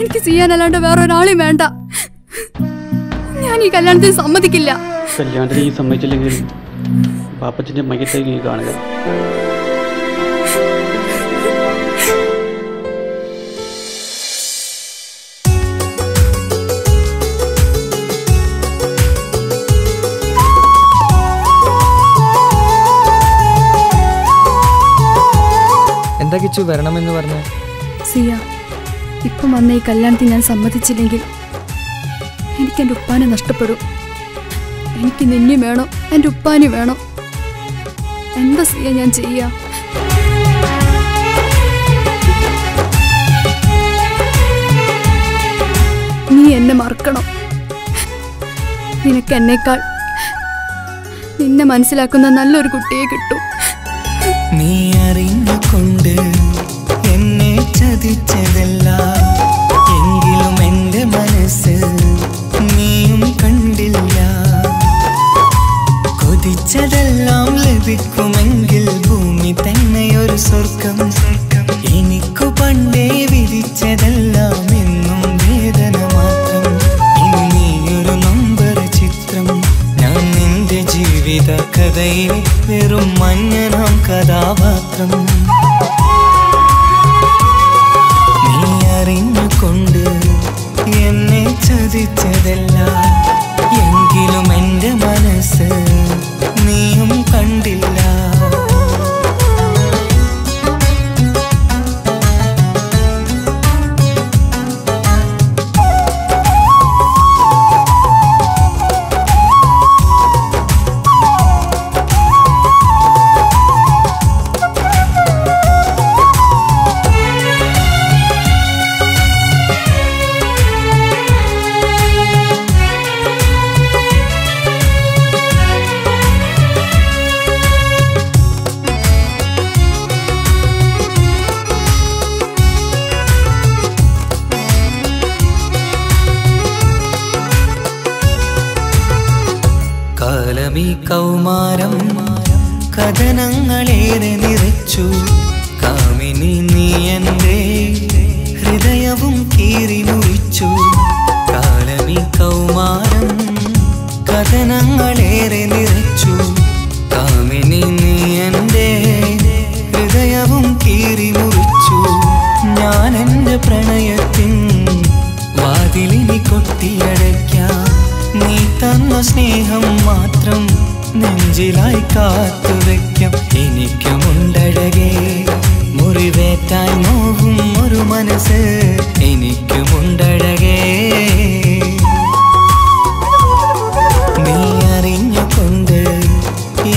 എനിക്ക് ചെയ്യാനല്ലാണ്ട് വേറൊരാളെയും വേണ്ട. ഞാൻ ഈ കല്യാണത്തിന് സമ്മതിക്കില്ല. കല്യാണത്തിന് ഈ സമ്മതിച്ചില്ലെങ്കിൽ പാപ്പത്തിന്റെ മയ്യത്തേക്ക് കാണുക. എന്താ കിച്ചു വരണമെന്ന് പറഞ്ഞു? സിയ, ഇപ്പം വന്ന ഈ കല്യാണത്തിന് ഞാൻ സമ്മതിച്ചില്ലെങ്കിൽ എനിക്ക് എൻ്റെ ഉപ്പാനെ നഷ്ടപ്പെടും. എനിക്ക് നിന്നെ വേണം, എൻ്റെ ഉപ്പാനെ വേണം. എന്താ സിയ ഞാൻ ചെയ്യാ? നീ എന്നെ മറക്കണം. നിനക്ക് എന്നേക്കാൾ നിന്നെ മനസ്സിലാക്കുന്ന നല്ലൊരു കുട്ടിയെ കിട്ടും. നീ അറിഞ്ഞുകൊണ്ട് എന്നെ ചതിച്ചതല്ല, എങ്കിലും എൻ്റെ മനസ്സ് നീയും കണ്ടില്ല. കൊതിച്ചതെല്ലാം ലഭിക്കുമെങ്കിൽ ഭൂമി തന്നെ ഒരു സ്വർഗം. എനിക്കു പണ്ടേ വിധിച്ചതെല്ലാം എന്നും വേദന മാത്രം. ഇനി നീയൊരു നമ്പർ ചിത്രം, ഞാൻ നിന്റെ ജീവിത കഥയിൽ വെറും മഞ്ഞനാം കഥാപാത്രം. നീ അറിഞ്ഞുകൊണ്ട് എന്നെ ചതിച്ചതല്ല, എങ്കിലും എൻ്റെ മനസ്സ് നീയും കണ്ടില്ല. കാലമീ കൗമാരം കഥനങ്ങളേറെ നിറച്ചു. കാമിനി നീ എൻ്റെ ഹൃദയവും കീറി മുറിച്ചു. കാലമീ കൗമാരം കഥനങ്ങളേറെ നിറച്ചു. കാമിനി നീ എൻ്റെ ഹൃദയവും കീറി മുറിച്ചു. ഞാൻ എൻ്റെ പ്രണയത്തിൻ വാതിലിനി കൊട്ടിയടയ്ക്കാം. നീ തന്ന സ്നേഹം മാത്രം നെഞ്ചിലായി കാത്തുവെക്കാം. എനിക്കുമുണ്ടഴകേ മുറിവേറ്റായി നോവും ഒരു മനസ്സ്, എനിക്കുമുണ്ടഴകേ. നീ അറിഞ്ഞുകൊണ്ട്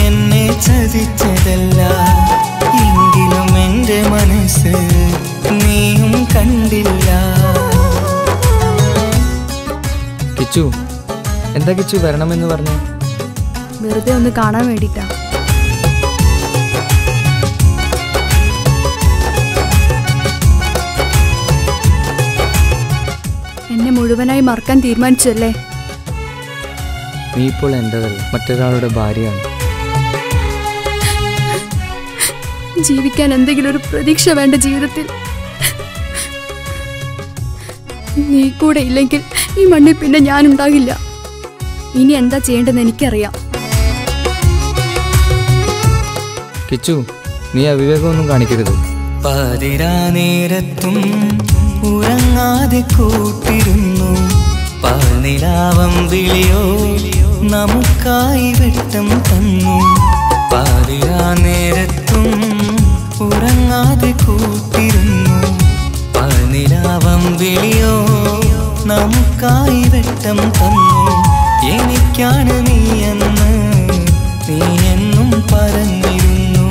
എന്നെ ചതിച്ചതല്ല, എങ്കിലും എൻ്റെ മനസ്സ് നീയും കണ്ടില്ല. കിച്ചു, എന്താ കിച്ചു വരണമെന്ന് പറഞ്ഞു? വെറുതെ ഒന്ന് കാണാൻ വേണ്ടിട്ടാ. എന്നെ മുഴുവനായി മറക്കാൻ തീരുമാനിച്ചല്ലേ? നീ ഇപ്പോൾ എൻ്റെതല്ല, മറ്റൊരാളുടെ ഭാര്യയാണ്. ജീവിക്കാൻ എന്തെങ്കിലും ഒരു പ്രതീക്ഷ വേണ്ട ജീവിതത്തിൽ. നീ കൂടെ ഇല്ലെങ്കിൽ ഈ മണ്ണിൽ പിന്നെ ഞാനുണ്ടാകില്ല. ഇനി എന്താ ചെയ്യേണ്ടതെന്ന് എനിക്കറിയാം. കിച്ചു, നീ അവിവേകമൊന്നും കാണിക്കരുത്. പാതിരാ നേരത്തും ഉറങ്ങാതെ കൂട്ടിരുന്നു. പാൽനിലാവം വിളിയോ നമുക്കായി വെട്ടം തന്നു. പാതിരാ നേരത്തും ഉറങ്ങാതെ കൂട്ടിരുന്നു. പാൽനിലാവം വിളിയോ നമുക്കായി വെട്ടം തന്നു. എനിക്കാണ് നീയെന്ന് നീ എന്നും പറഞ്ഞിരുന്നു.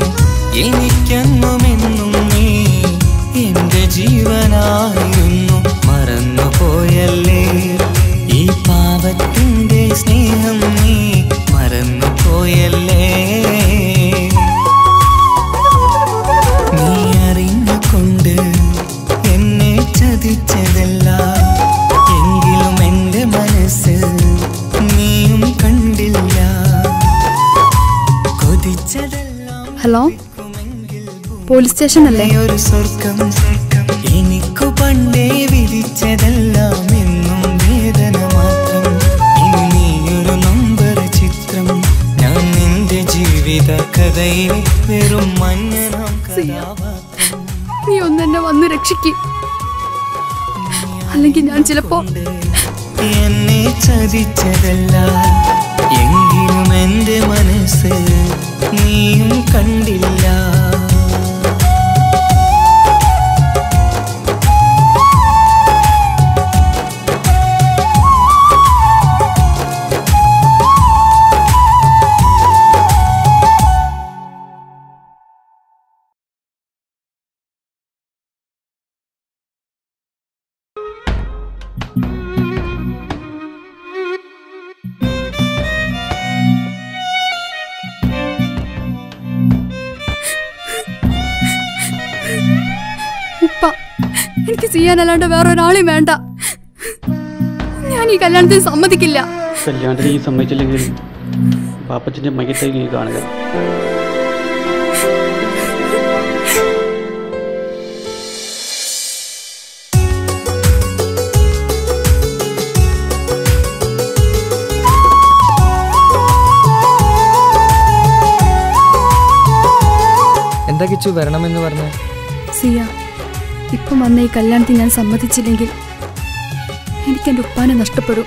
എനിക്കെന്നുമെന്നും നീ എൻ്റെ ജീവനായിരുന്നു. മറന്നുപോയല്ലേ ഈ പാവത്തിൻ്റെ സ്നേഹം, നീ മറന്നുപോയല്ലേ. നീ അറിഞ്ഞുകൊണ്ട് എന്നെ ചതിച്ചതല്ല, എങ്കിലും എൻ്റെ മനസ്സ് നീയും കണ്ടില്ല. കൊതിച്ചതെല്ലാം ഹലോ, പോലീസ് സ്റ്റേഷൻ അല്ലേ? ഒരു സ്വർഗം എനിക്കു പണ്ടേ വിധിച്ചതെല്ലാം എന്നും വേദന മാത്രം. ഇനി നീയൊരു നമ്പർ ചിത്രം, ഞാൻ നിന്റെ ജീവിത കഥയിൽ വെറും മഞ്ഞനാം കഥാപാത്രം. നീ ഒന്നെന്നെ വന്ന് രക്ഷിക്കും, അല്ലെങ്കിൽ ഞാൻ ചിലപ്പോ എന്നെ ചതിച്ചതല്ല, എങ്കിലും എന്റെ മനസ്സ് നീയും കണ്ടില്ല. എനിക്ക് ചെയ്യാനല്ലാണ്ട് വേറൊരാളെയും വേണ്ട. ഞാൻ ഈ കല്യാണത്തിന് സമ്മതിക്കില്ല. കല്യാണത്തിന് ഈ സമ്മതിച്ചില്ലെങ്കിൽ പാപ്പച്ചൻ്റെ മയ്യത്തായി നീ കാണുക. എന്താ കിച്ചു വരണമെന്ന് പറഞ്ഞു? സിയ, ഇപ്പം വന്ന ഈ കല്യാണത്തിന് ഞാൻ സമ്മതിച്ചില്ലെങ്കിൽ എനിക്ക് എൻ്റെ ഉപ്പാനെ നഷ്ടപ്പെടും.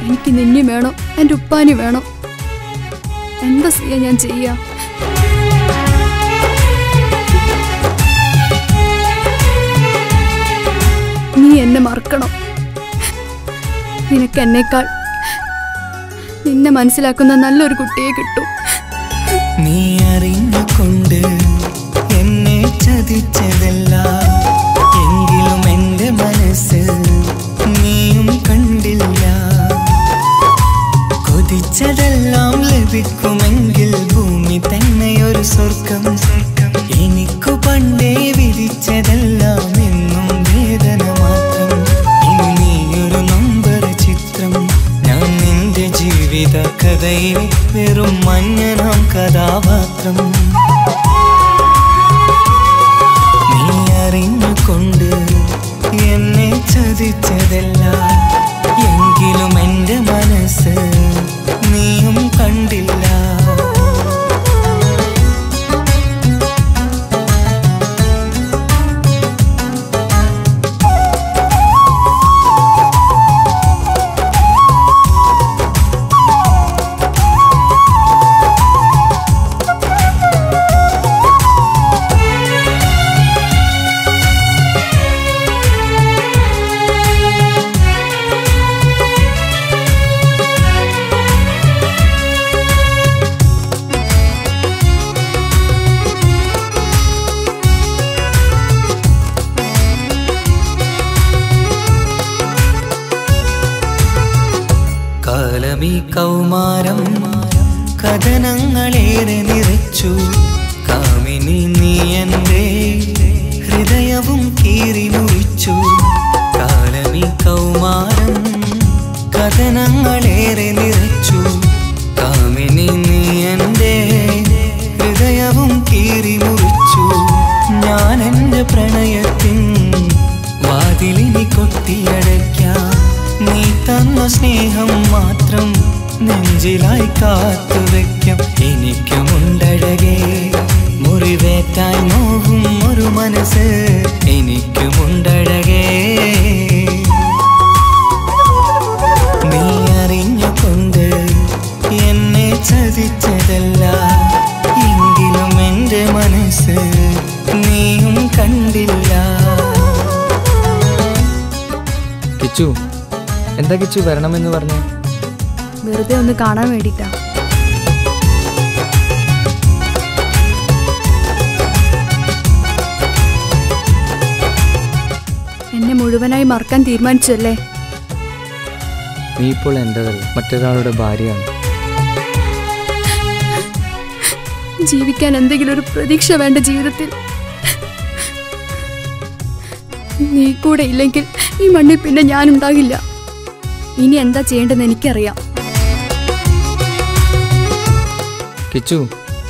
എനിക്ക് നിന്നെ വേണം, എൻ്റെ ഉപ്പാനി വേണം. എന്താ സിയ ഞാൻ ചെയ്യാ? നീ എന്നെ മറക്കണം. നിനക്ക് എന്നേക്കാൾ നിന്നെ മനസ്സിലാക്കുന്ന നല്ലൊരു കുട്ടിയെ കിട്ടും. നീ അറിഞ്ഞുകൊണ്ട് എന്നെ ചതിച്ചതല്ല, എങ്കിലും എന്റെ മനസ്സ് നീയും കണ്ടില്ല. കൊതിച്ചതെല്ലാം ലഭിക്കുമെങ്കിൽ ഭൂമി തന്നെയൊരു സ്വർഗം. എനിക്കു പണ്ടേ വിധിച്ചതെല്ലാം എന്നും വേദന മാത്രം. ഇനി നീയൊരു നമ്പർ ചിത്രം, ഞാൻ നിന്റെ ജീവിത കഥയിൽ വെറും മഞ്ഞനാം കഥാപാത്രം. നീ അറിഞ്ഞുകൊണ്ട് എന്നെ ചതിച്ചതല്ല, എങ്കിലും എന്റെ മനസ്സ് നീയും കണ്ടില്ല. കാലമീ കൗമാരം കഥനങ്ങളേറെ നിറച്ചു. കാമിനി നീ എൻ്റെ ഹൃദയവും കീറി മുറിച്ചു. കാലമീ കൗമാരം കഥനങ്ങളേറെ നിറച്ചു. കാമിനി നീ എൻ്റെ ഹൃദയവും കീറി മുറിച്ചു. ഞാൻ എൻ്റെ പ്രണയത്തിൻ വാതിലിനി കൊട്ടിയടയ്ക്കാം. നീ തന്ന സ്നേഹം മാത്രം നെഞ്ചിലായി കാത്തുവെക്കാം. എനിക്കുമുണ്ടഴകേ മുറിവേറ്റായി നോവും ഒരു മനസ്സ്, എനിക്കുമുണ്ടഴകേ. നീ അറിഞ്ഞുകൊണ്ട് എന്നെ ചതിച്ചതല്ല, എങ്കിലും എൻ്റെ മനസ്സ് നീയും കണ്ടില്ല. കിച്ചു, എന്താ കിച്ചു വരണമെന്ന് പറഞ്ഞു? വെറുതെ ഒന്ന് കാണാൻ വേണ്ടിട്ടാ. എന്നെ മുഴുവനായി മറക്കാൻ തീരുമാനിച്ചല്ലേ? നീ ഇപ്പോൾ എൻ്റെതല്ല, മറ്റൊരാളുടെ ഭാര്യയാണ്. ജീവിക്കാൻ എന്തെങ്കിലും ഒരു പ്രതീക്ഷ വേണ്ട ജീവിതത്തിൽ. നീ കൂടെ ഇല്ലെങ്കിൽ ഈ മണ്ണിൽ പിന്നെ ഞാനുണ്ടാകില്ല. ഇനി എന്താ ചെയ്യേണ്ടതെന്ന് എനിക്കറിയാം. കിച്ചു,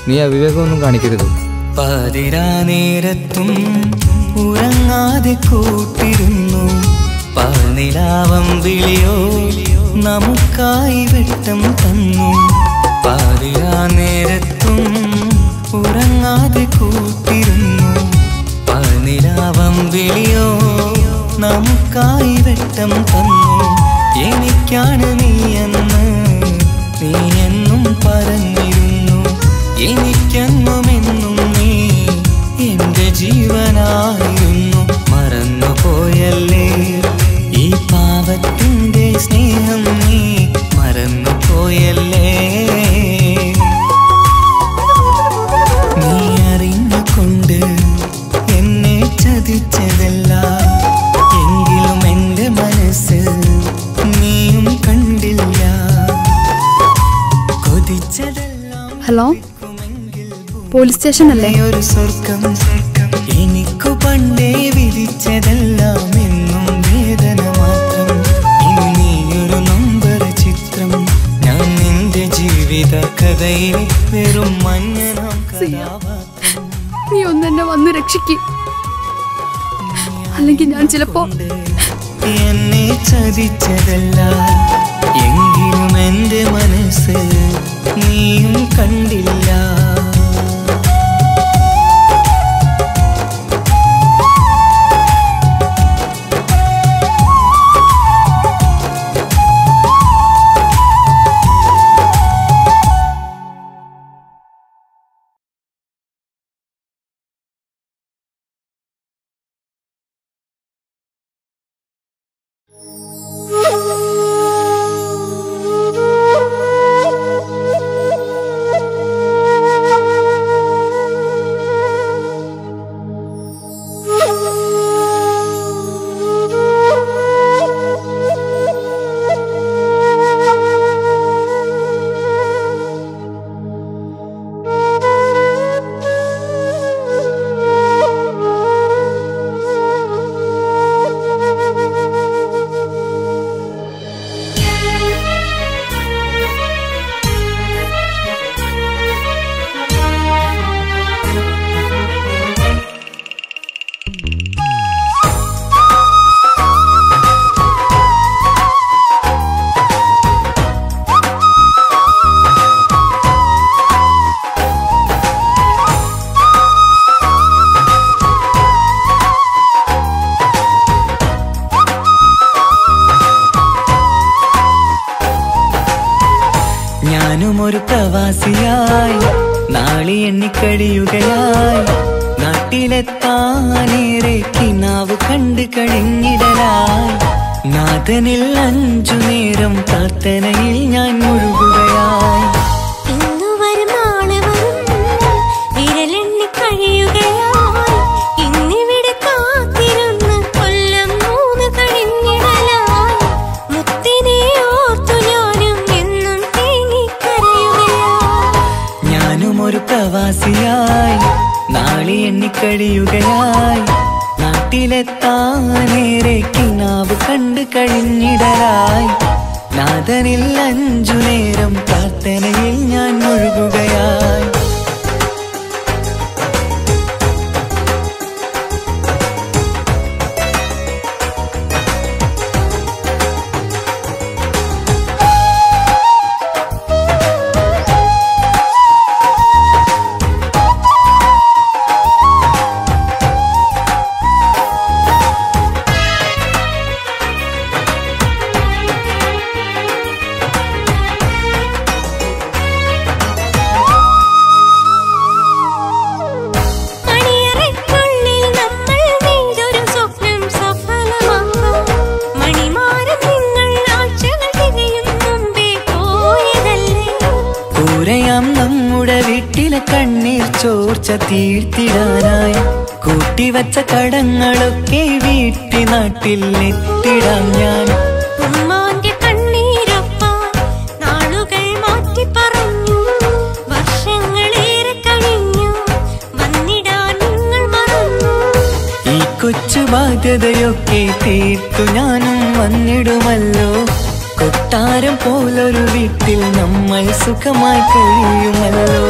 നീ അവിവേകമൊന്നും കാണിക്കരുത്. പാതിരാ നേരത്തും ഉറങ്ങാതെ കൂട്ടിരുന്നു പാൽനിലാവം വിളിയോ നമുക്കായി വെട്ടം തന്നു പാതിരാ നേരത്തും ഉറങ്ങാതെ കൂട്ടിരുന്നു പാൽനിലാവം വിളിയോ നമുക്കായി വെട്ടം തന്നു എനിക്കാണ് നീയെന്ന് നീ എന്നും പറഞ്ഞിരുന്നു എനിക്കെന്നുമെന്നും നീ എന്റെ ജീവനായിരുന്നു മറന്നുപോയല്ലേ ഈ പാവത്തിന്റെ സ്നേഹം നീ മറന്നുപോയല്ലേ നീ അറിഞ്ഞുകൊണ്ട് എന്നെ ചതിച്ചതല്ല എങ്കിലും എന്റെ മനസ്സ് നീയും കണ്ടില്ല കൊതിച്ചതെല്ലാം ഹലോ, പോലീസ് സ്റ്റേഷൻ അല്ലേ? ഒരു സ്വർഗം എനിക്കു പണ്ടേ വിധിച്ചതെല്ലാം എന്നും വേദന മാത്രം ഇനി നീയൊരു നമ്പർ ചിത്രം ഞാൻ നിന്റെ ജീവിത കഥയിലെ വെറും മഞ്ഞനാം കഥാപാത്രം നീ ഒന്നെന്നെ വന്ന് രക്ഷിക്ക്, അല്ലെങ്കിൽ ഞാൻ ചിലപ്പോ എന്നെ ചതിച്ചതല്ല എങ്കിലും എന്റെ മനസ്സ് നീയും കണ്ടില്ല ഒരു പ്രവാസിയായി നാളി എണ്ണിക്കഴിയുകയായി നാട്ടിലെത്താനേറെ കിനാവ് കണ്ടു കഴിഞ്ഞിടലായി നാഥനിൽ 5 നേരം പ്രാർത്ഥനയിൽ ഞാൻ മുഴുകുകയായി പ്രവാസിയായി നാളി എണ്ണിക്കഴിയുകയായി നാട്ടിലെത്താനേറെ കിനാവ് കണ്ടു കഴിഞ്ഞിടലായി നാഥനിൽ 5 നേരം പ്രാർത്ഥനയിൽ ഞാൻ മുഴുകുകയായി നമ്മുടെ വീട്ടിലെ കണ്ണീർ ചോർച്ച തീർത്തിടാനായി കൂട്ടിവച്ച കടങ്ങളൊക്കെ വീട്ടി നാട്ടിൽ എത്തിടാൻ ഞാൻ നാളുകൾ മാറ്റി പറഞ്ഞു വർഷങ്ങളേറെ കഴിഞ്ഞു വന്നിടാൻ നിങ്ങൾ മറന്നു ഈ കൊച്ചു ബാധ്യതയൊക്കെ തീർത്തു ഞാനും വന്നിടുമല്ലോ കൊട്ടാരം പോലൊരു വീട്ടിൽ നമ്മൾ സുഖമായി കഴിയുമല്ലോ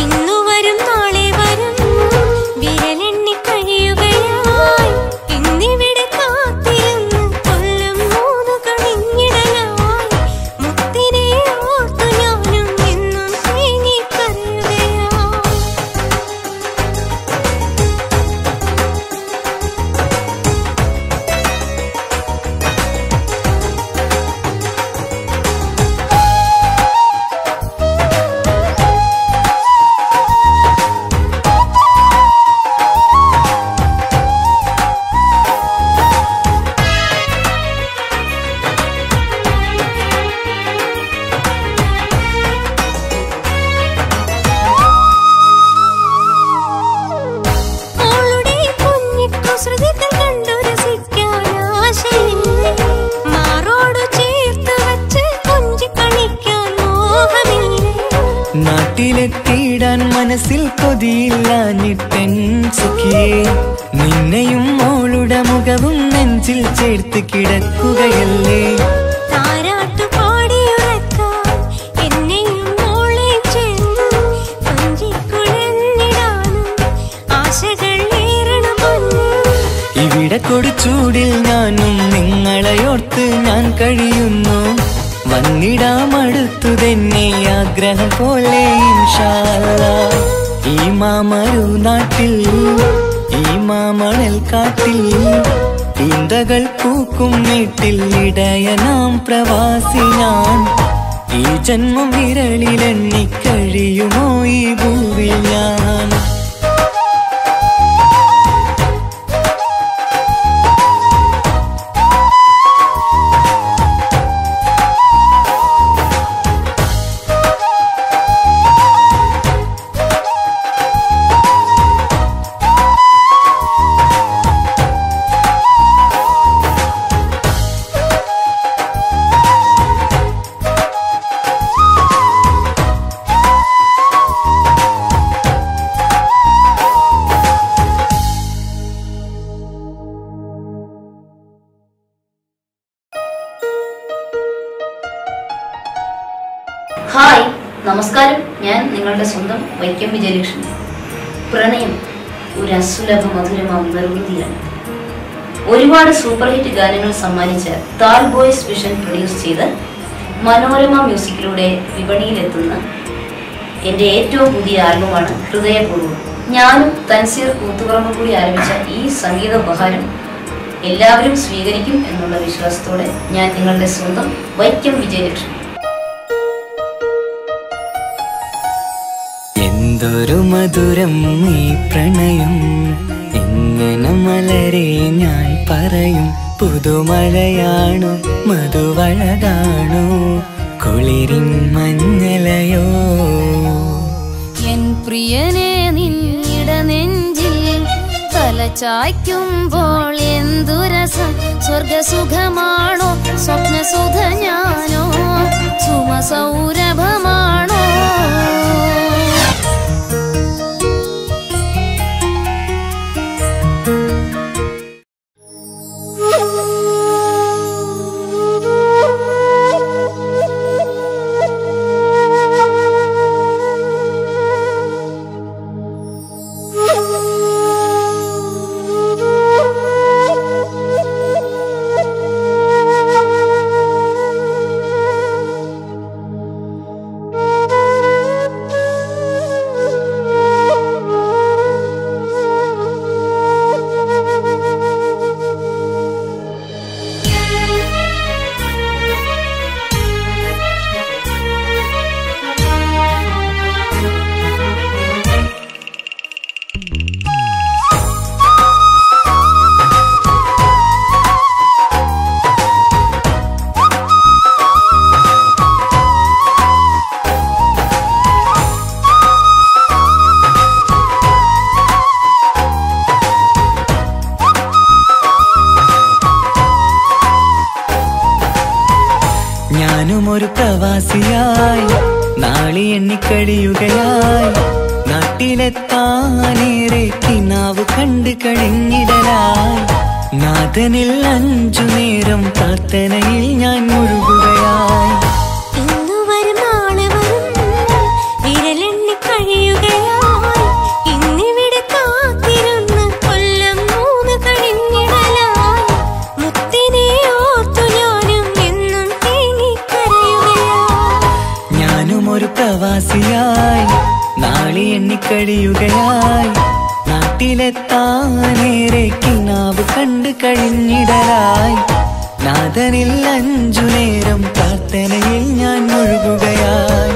ഇന്നു വരും നാളെ വരും അരികിലെത്തിയിടാൻ മനസ്സിൽ കൊതിയില്ലാഞ്ഞിട്ടെൻ സുഖിയേ നിന്നെയും മോളുടെ മുഖവും നെഞ്ചിൽ ചേർത്ത് കിടക്കുകയല്ലേ ഇവിടെ കൊടുച്ചൂടിൽ ഞാനും നിങ്ങളെയോർത്ത് ഞാൻ കഴിയുന്നു വന്നിടാമടുത്തു തന്നെ ആഗ്രഹം പോലെ ഇൻഷാ അല്ലാഹ് ഈ മാമരു നാട്ടിൽ ഈ മാമണൽ കാട്ടിൽ ഈന്തകൾ പൂക്കും വീട്ടിൽ ഇടയനാം പ്രവാസി ഞാൻ ഈ ജന്മം വിരളിലെണ്ണി കഴിയുമോ ഈ ഭൂവിൽ ഞാൻ ഹായ് നമസ്കാരം, ഞാൻ നിങ്ങളുടെ സ്വന്തം വൈക്കം വിജയലക്ഷ്മി. പ്രണയം ഒരു അസുലഭ മധുരമാം നിർവൃതിയാണ്. ഒരുപാട് സൂപ്പർ ഹിറ്റ് ഗാനങ്ങൾ സമ്മാനിച്ച താൽ ബോയ്സ് വിഷൻ പ്രൊഡ്യൂസ് ചെയ്ത് മനോരമ മ്യൂസിക്കിലൂടെ വിപണിയിലെത്തുന്ന എൻ്റെ ഏറ്റവും പുതിയ ആൽബമാണ് ഹൃദയപൂർവ്വം. ഞാനും തൻസീർ കൂത്തുപറമ്പും കൂടി ആരംഭിച്ച ഈ സംഗീത ഉപഹാരം എല്ലാവരും സ്വീകരിക്കും എന്നുള്ള വിശ്വാസത്തോടെ ഞാൻ നിങ്ങളുടെ സ്വന്തം വൈക്കം വിജയലക്ഷ്മി. എന്തൊരു മധുരം ഈ പ്രണയം എങ്ങനെ മലരെ ഞാൻ പറയും പുതുമഴയാണോ മധുവഴകാണോ കുളിരിൻ മഞ്ഞലയോ എൻ പ്രിയനെ നിന്നിട നെഞ്ചിൽ തലചായ്ക്കുമ്പോൾ എന്തു രസം സ്വർഗസുഖമാണോ സ്വപ്നസുഖ ഞാനോ സുമസൗരഭമാണോ ഒരു പ്രവാസിയായി നാളി എണ്ണിക്കഴിയുകയായി നാട്ടിലെത്താനേറെ കിനാവ് കണ്ടു കഴിഞ്ഞിടലായി നാഥനിൽ 5 നേരം പ്രാർത്ഥനയിൽ ഞാൻ മുഴുകുകയായി പ്രവാസിയായി നാളി എണ്ണിക്കഴിയുകയായി നാട്ടിലെത്താനേറെ കിനാവ് കണ്ടു കഴിഞ്ഞിടലായി നാഥനിൽ 5 നേരം പ്രാർത്ഥനയിൽ ഞാൻ മുഴുകുകയായി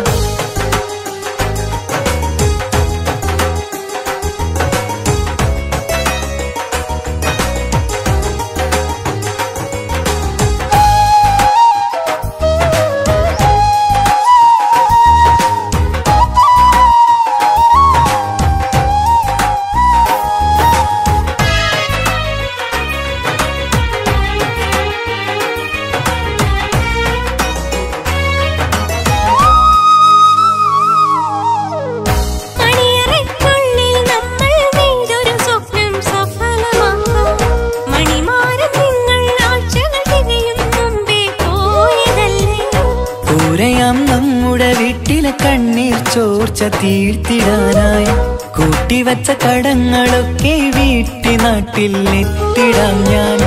തീർത്തിടാനായി കൂട്ടിവച്ച കടങ്ങളൊക്കെ വീട്ടിനാട്ടിൽ എത്തിടാം ഞാൻ.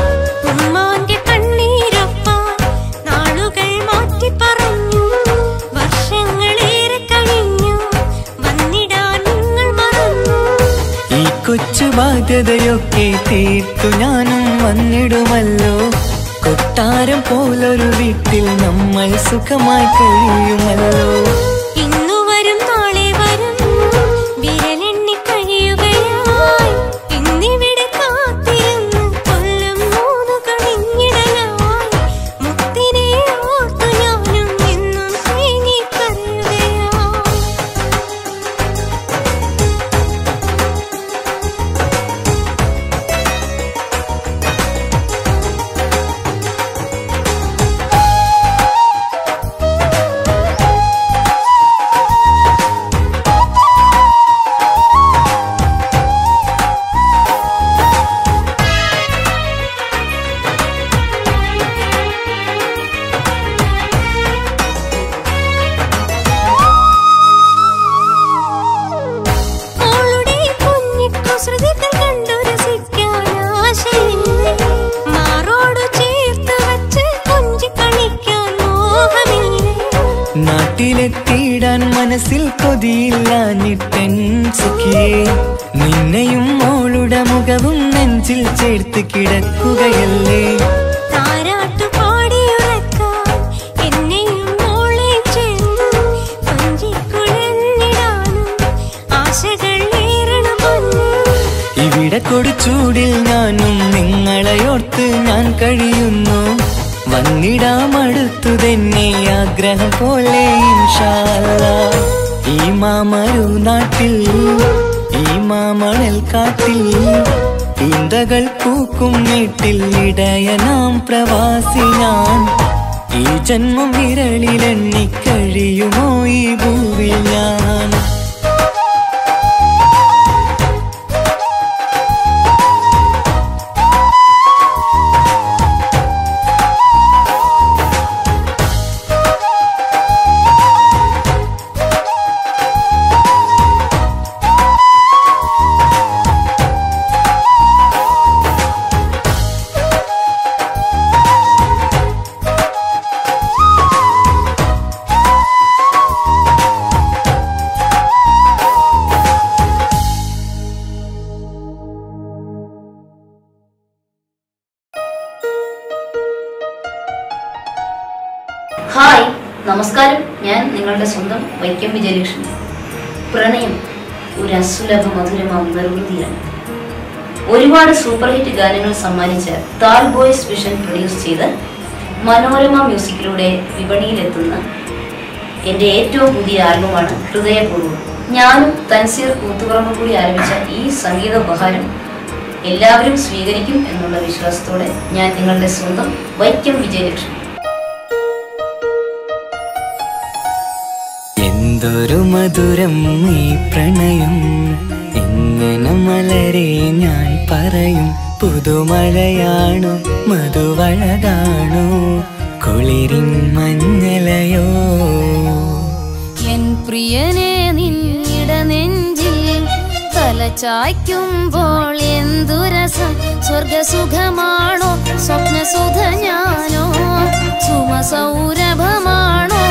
ഉമ്മാന്റെ കണ്ണീരൊപ്പാൻ നാളുകൾ മാറ്റി പറഞ്ഞു, വർഷങ്ങളേറെ കഴിഞ്ഞു വന്നിടാൻ നിങ്ങൾ മറന്നു. ഈ കൊച്ചു ബാധ്യതയൊക്കെ തീർത്തു ഞാനും വന്നിടുമല്ലോ. കൊട്ടാരം പോലൊരു വീട്ടിൽ നമ്മൾ സുഖമായി കഴിയുമല്ലോ. ഇന്നു വരും നാളെ വരും വിരലെണ്ണി കഴിയുകയായി, ഇന്നിവിടെ കാത്തിരുന്ന് കൊല്ലം 3 കഴിഞ്ഞിടലായി. മുത്തിനെ ഓർത്തു ഞാനും എന്നും തേങ്ങിക്കരയുകയായി. മോളുടെ കുഞ്ഞിക്കുസൃതികൾ കണ്ടു രസിക്കാൻ ആശയില്ലേ, മാറോടു ചേർത്ത് വച്ച് കൊഞ്ചി കളിക്കാൻ മോഹമില്ലേ. നാട്ടിലെത്തിയിടാൻ മനസ്സിൽ കൊതിയില്ലാഞ്ഞിട്ടൻ സുഖിയേ, നിന്നെയും മോളുടെ മുഖവും നെഞ്ചിൽ ചേർത്ത് കിടക്കുകയല്ലേ. താരാട്ടു പാടിയുറക്കാൻ എന്നെയും മോളെ ചേർത്ത് കൊഞ്ചിക്കുഴഞ്ഞിടാനും ആശകൾ ഏറണം പൊന്നേ. ഇവിടെ കൊടുച്ചൂടിൽ ഞാനും നിങ്ങളെയോർത്ത് ഞാൻ കഴിയുന്നു. വന്നിടാമടുത്തു തന്നെ ആഗ്രഹം പോലെ ഇൻഷാ അല്ലാഹ്. ഈ മാമരു നാട്ടിൽ ഈ മാമണൽ കാട്ടിൽ ഈന്തകൾ പൂക്കും വീട്ടിൽ ഇടയനാം പ്രവാസി ഞാൻ. ഈ ജന്മം വിരളിലെണ്ണി കഴിയുമോ ഈ ഭൂവിൽ ഞാൻ. ഹായ്, നമസ്കാരം. ഞാൻ നിങ്ങളുടെ സ്വന്തം വൈക്കം വിജയലക്ഷ്മി. പ്രണയം ഒരു അസുലഭ മധുരമാം നിർവൃതിയാണ്. ഒരുപാട് സൂപ്പർ ഹിറ്റ് ഗാനങ്ങൾ സമ്മാനിച്ച താൽ ബോയ്സ് വിഷൻ പ്രൊഡ്യൂസ് ചെയ്ത് മനോരമ മ്യൂസിക്കിലൂടെ വിപണിയിലെത്തുന്ന എൻ്റെ ഏറ്റവും പുതിയ ആൽബമാണ് ഹൃദയപൂർവ്വം. ഞാനും തൻസീർ കൂത്തുപറമ്പും കൂടി ആരംഭിച്ച ഈ സംഗീത ഉപഹാരം എല്ലാവരും സ്വീകരിക്കും എന്നുള്ള വിശ്വാസത്തോടെ ഞാൻ നിങ്ങളുടെ സ്വന്തം വൈക്കം വിജയലക്ഷ്മി. എന്തൊരു മധുരം ഈ പ്രണയം, എങ്ങനെ മലരെ ഞാൻ പറയും. പുതുമഴയാണോ മധുവഴകാണോ കുളിരിൻ മഞ്ഞലയോ. എൻ പ്രിയനെ നിന്നിട നെഞ്ചിൽ തലചായ്ക്കുമ്പോൾ എന്തു രസം, സ്വർഗസുഖമാണോ സ്വപ്നസുധ ഞാനോ സുമസൗരഭമാണോ.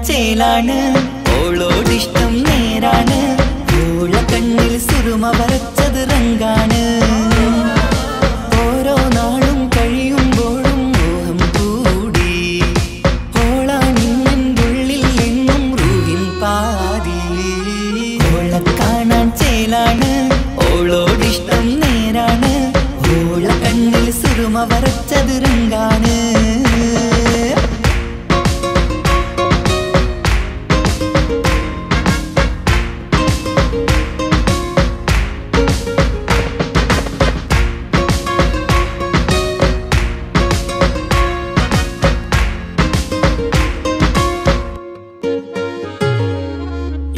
ചേലാണ് ഓളോടിഷ്ടം നേരാണ്. ഓള കണ്ണിൽ സുറുമ വരച്ചത് റങ്കാണ്. ഓരോ നാളും കഴിയുമ്പോഴും മോഹം കൂടി. ഓളാണിന്നുള്ളിൽ എന്നും റൂഹിൻ പാതി. ഓള കാണാൻ ചേല സുറുമ വരച്ചത് രംഗാണ്.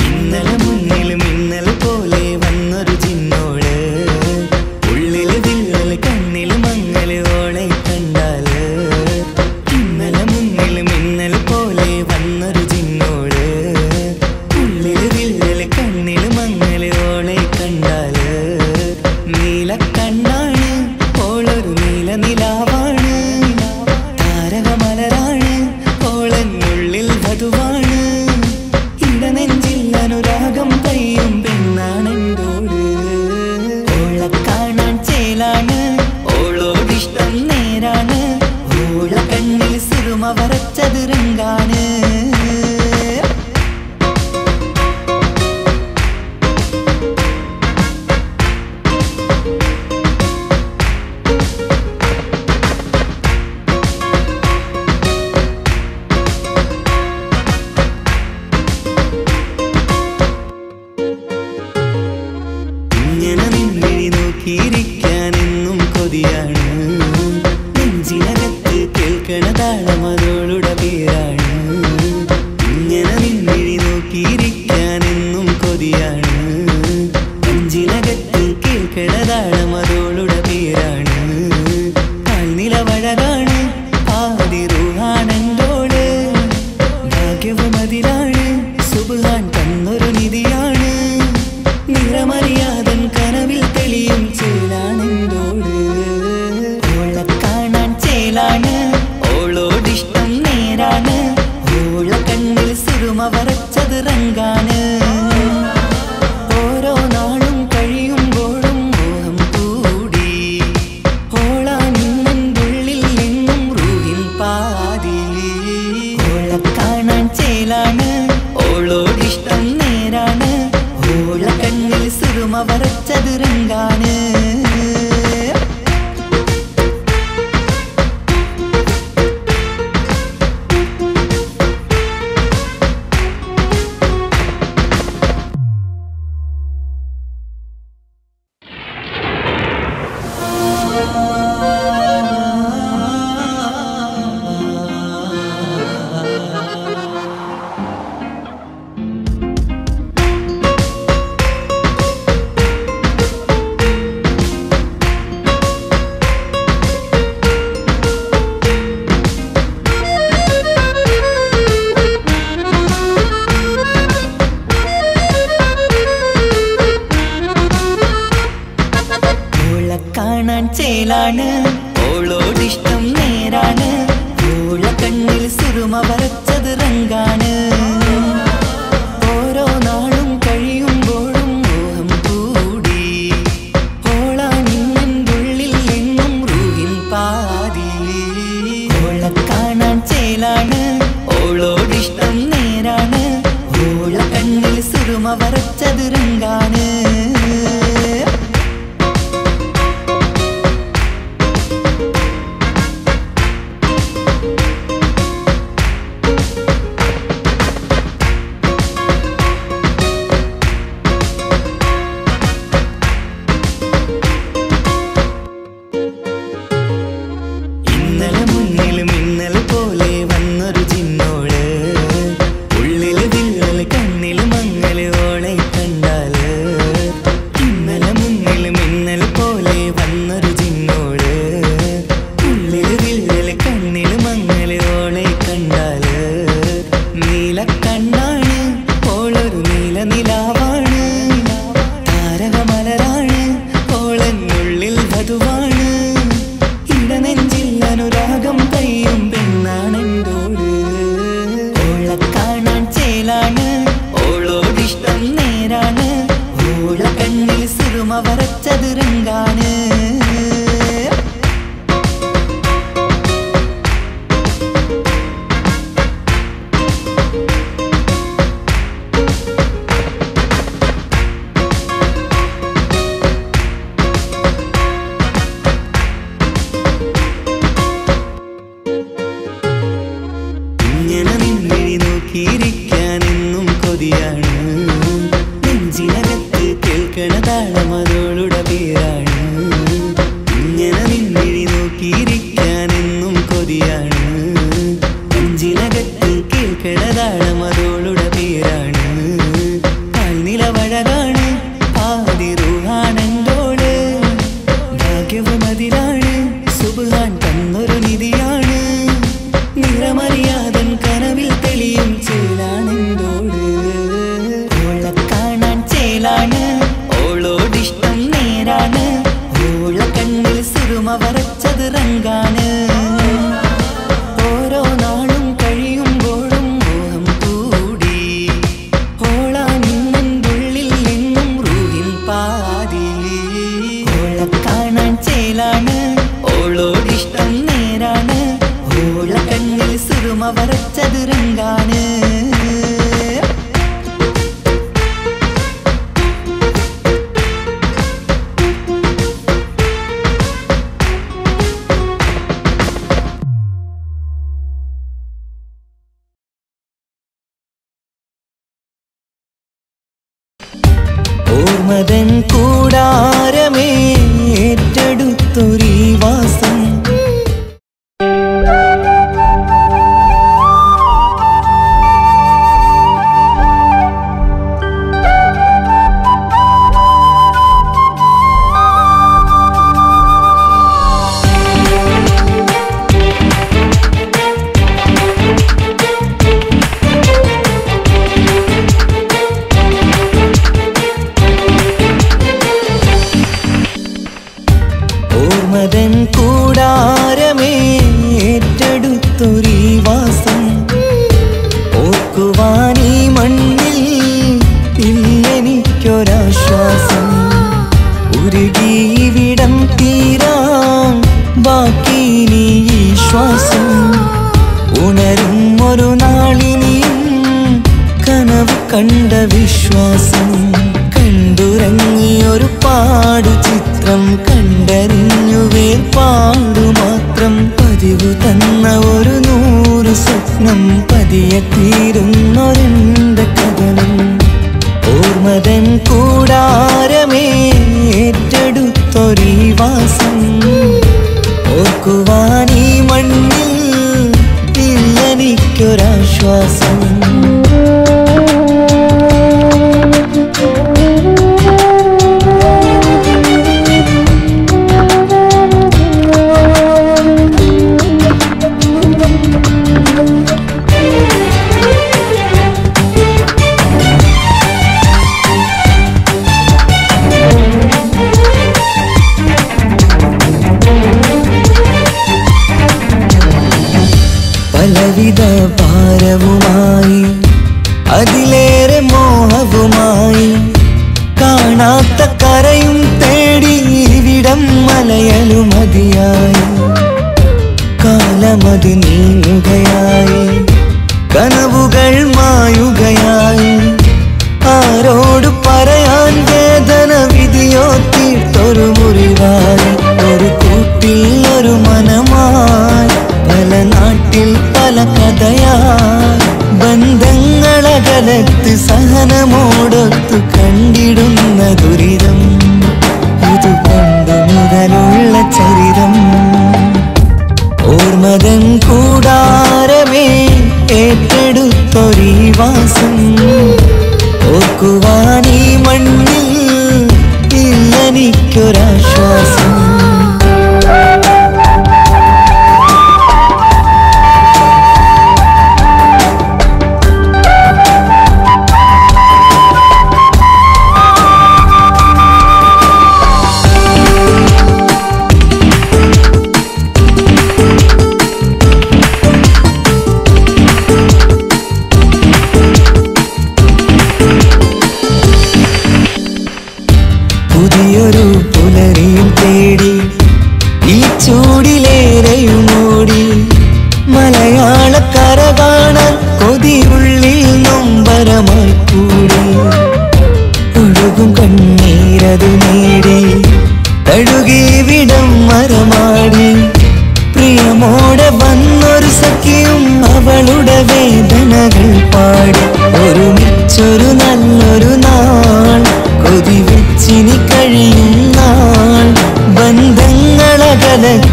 ഇന്നലെ മുന്നിൽ മിന്നൽ പോലെ വന്നൊരു ചിന്നോള്, ഉള്ളിൽ വില്ലൽ കണ്ണിൽ മങ്ങൽ ഓളെ കണ്ടാല്. ഇന്നലെ മുന്നിൽ മിന്നൽ പോലെ വന്നൊരു ചിന്നോള്, ഉള്ളിൽ വില്ലൽ കണ്ണിൽ മങ്ങൽ ഓളെ കണ്ടാല്. നീല കണ്ണാണ് ഓളൊരു നീല നിലാവാണ്, താരകമലരാണ് ഓളെന്നുള്ളിൽ വധുവാണ്. നെഞ്ചിൽ അനുരാഗം പെയ്യും പെണ്ണാണെന്തോട്. ഓളെ കാണാൻ ചേലാണ് ഓളോടിഷ്ടം നേരാണ്, ഓള കണ്ണിൽ സുറുമ വരച്ചത് രംഗാണ്. നോക്കിയിരിക്കാനെന്നും കൊതിയാണ്, നെഞ്ചിനകത്ത് കേൾക്കണ താളം അതോളുടെ പേരാണ്. ഇങ്ങനെ നിന്നിഴി നോക്കിയിരിക്കാനെന്നും കൊതിയാണ്, നെഞ്ചിനകത്ത് കേൾക്കണ താളം അതോളുടെ പേരാണ്. കാൽനിലവഴകാണ് ആദി റൂഹാണെന്തോട്, ഭാഗ്യവും അതിലാണ് സുബ്ഹാൻ തന്നൊരു നിധിയാണ്. നിറമറിയാതൻ കനവിൽ തെളിയും ചേലാണെന്തോട്. ഓളെ കാണാൻ ചേലാണ് ഓളോടിഷ്ടം നേരാണ്, ഓള കണ്ണിൽ സുറുമ വരച്ചത് രംഗാണ്. ഓരോ നാളും കഴിയുമ്പോഴും മോഹം കൂടി, ഓളാനിന്നുള്ളിൽ നിന്നും റൂഹിൻ പാതി. ഓളെ കാണാൻ ചേലാണ് ഓളോടിഷ്ടം നേരാണ്, ഓള കണ്ണിൽ സുറുമ വരച്ചത് രംഗാണ്. കാണാൻ ചേലാണ് ഓളോടിഷ്ടം നേരാണ്, ഓള കണ്ണിൽ സുറുമ വരച്ചത് രംഗാണ്. ഓരോ നാളും കഴിയുമ്പോഴും മോഹം കൂടി, ഓളാനിന്നുള്ളിൽ നിന്നും റൂഹിൻ പാതി. ഓളെ കാണാൻ ചേലാണ് ഓളോടിഷ്ടം നേരാണ്, ഓള കണ്ണിൽ സുറുമ വരച്ചത് രംഗാണ്. നോക്കിയിരിക്കാനെന്നും കൊതിയാണ്. നെഞ്ചിനകത്ത് കേൾക്കണതാളം അതോളുടെ പേരാണ്. കാൽനിലവഴകാണ് ആദിറുഹാണെന്തോള്. ഭാഗ്യവും അതിലാണ് സുബ്ഹാൻ തന്നൊരു നിധിയാണ്. നിറമറിയാതൻ കനവിൽ തെളിയും ചേലാണെന്തോള്. ഓളെ കാണാൻ ചേലാണ്, ഓളോടിഷ്ടം നേരാണ്. ഓളെ കണ്ണിൽ സുറുമ വരച്ചത് റങ്കാണ്. ഓരോ നാളും കഴിയുമ്പോഴും മോഹം കൂടി. ഓളാനിന്നുള്ളിൽ നിന്നും റൂഹിൻ പാതി. ഓളെ കാണാൻ ചേലാണ്, ഓളോടിഷ്ടം നേരാണ്. ഓളെ കണ്ണിൽ സുറുമ വരച്ചത് റങ്കാണ്. ഓർമ്മതൻ കൂടാരമേ ഏറ്റെടുത്തൊരീ വാസം. ഓർമ്മതൻ കൂടാരമേ ഏറ്റെടുത്തൊരീ വാസം. ഓർക്കുവാനീ മണ്ണിൽ ഇല്ലെനിക്കൊരാശ്വാസം. ഉരുകിവിടം തീരാൻ ബാക്കി നീ ഈ ശ്വാസം. ഉണരും ഒരു നാളിനിയും കനവ് കണ്ട വിശ്വാസം. കണ്ടുറങ്ങിയൊരു പാടു ചിത്രം കണ്ടറിഞ്ഞു വേർപാടു മാത്രം. പതിവ് തന്ന ഒരു 100 സ്വപ്നം പതിയെ തീരുന്നൊരെന്റെ കഥനം. ഓർമ്മതൻ കൂടാരമേ ഏറ്റെടുത്തൊരീ വാസം. ഓർക്കുവാനീ മണ്ണിൽ ഇല്ലെനിക്കൊരാശ്വാസം. പലവിധ ഭാരവുമായി അതിലേറെ മോഹവുമായി കാണാത്ത കരയും തേടി ഇവിടം മലയലു മതിയായി. കാലമത് നീങ്ങുകയായി, കനവുകൾ മായുകയായി. ആരോട് പറയാൻ വേദന വിധിയോ തീർത്തൊരു മുറിവായി. ഒരു കൂട്ടിൽ ഒരു മനമായി പല നാട്ടിൽ പല കഥയായി. ബന്ധങ്ങളകലത്ത് സഹനമോടൊത്തു കണ്ടിടുന്ന ദുരിതം. ഇത് പണ്ടു മുതലുള്ള ചരിതം.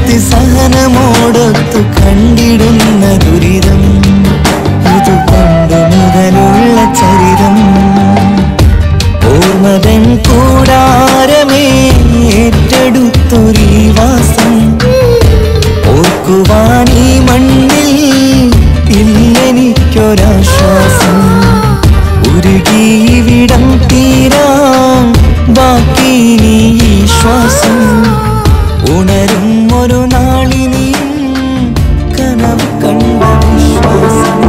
കലർത്തി സഹനമോടൊത്തു കണ്ടിടുന്ന ദുരിതം ഇത് പണ്ട് മുതലുള്ള ചരിതം ഓർമ്മതൻ കൂടാരമേ ഏറ്റെടുത്തൊരീ വാസം ഓർക്കുവാൻ ഈ മണ്ണിൽ ഇല്ലെനിക്കൊരാശ്വാസം ഉരുകിയിവിടം തീരാൻ ബാക്കി നീ ഈ ശ്വാസം ഉണരും ഒരു നാളിനിയും കനവ് കണ്ട വിശ്വാസം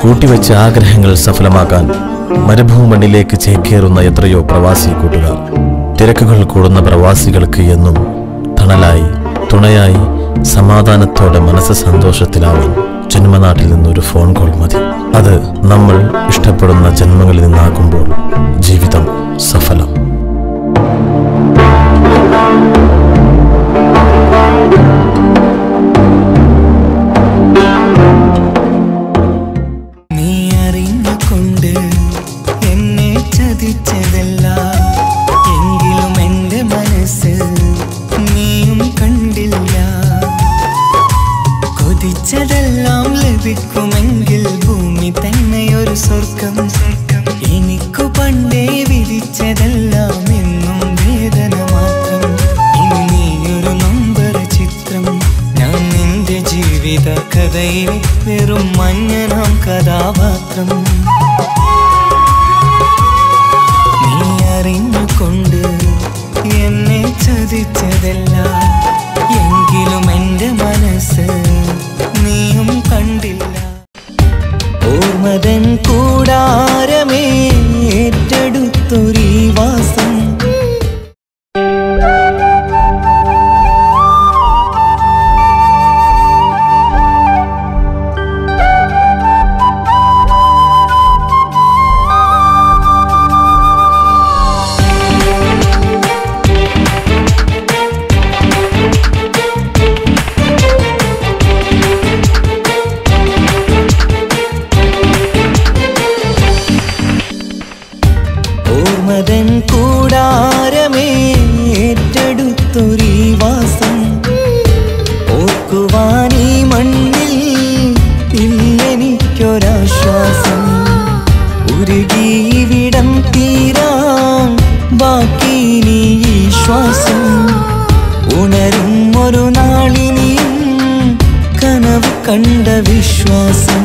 കൂട്ടിവെച്ച ആഗ്രഹങ്ങൾ സഫലമാക്കാൻ മരുഭൂമണ്ണിലേക്ക് ചേക്കേറുന്ന എത്രയോ പ്രവാസി കൂട്ടുകാർ. തിരക്കുകൾ കൂടുന്ന പ്രവാസികൾക്ക് എന്നും തണലായി തുണയായി സമാധാനത്തോടെ മനസ്സ് സന്തോഷത്തിലാവാൻ ജന്മനാട്ടിൽ നിന്നൊരു ഫോൺ കോൾ മതി. അത് നമ്മൾ ഇഷ്ടപ്പെടുന്ന ജന്മങ്ങളിൽ നിന്നാകുമ്പോൾ ജീവിതം സഫലം. നീ അറിഞ്ഞുകൊണ്ട് എന്നെ ചതിച്ചതല്ല എങ്കിലും എൻ്റെ മനസ്സ് നീയും കണ്ടില്ല കൊതിച്ചതെല്ലാം ലഭിക്കുമെങ്കിൽ ഭൂമി തന്നെയൊരു സ്വർഗം എനിക്കു പണ്ടേ വിധിച്ചതെല്ലാം എന്നും വേദന മാത്രം ഇനി നീയൊരു നമ്പർ ചിത്രം ഞാൻ നിന്റെ ജീവിത കഥയിൽ വെറും മഞ്ഞനാം കഥാപാത്രം നീ അറിഞ്ഞുകൊണ്ട് എന്നെ ചതിച്ചതല്ല എങ്കിലും എൻ്റെ മനസ്സ് നീയും കണ്ടില്ല ഓർമ്മതൻ കൂടാരമേ ഏറ്റെടുത്തൊരീ വാസം ഓർമ്മതൻ കൂടാരമേ ഏറ്റെടുത്തൊരീ വാസം ഓർക്കുവാൻ ഈ മണ്ണിൽ ഇല്ലെനിക്കൊരാശ്വാസം ഉരുകിയിവിടം തീരാൻ ബാക്കി നീ ഈ ശ്വാസം ഉണരും ഒരു നാളിനിയും കനവ് കണ്ട വിശ്വാസം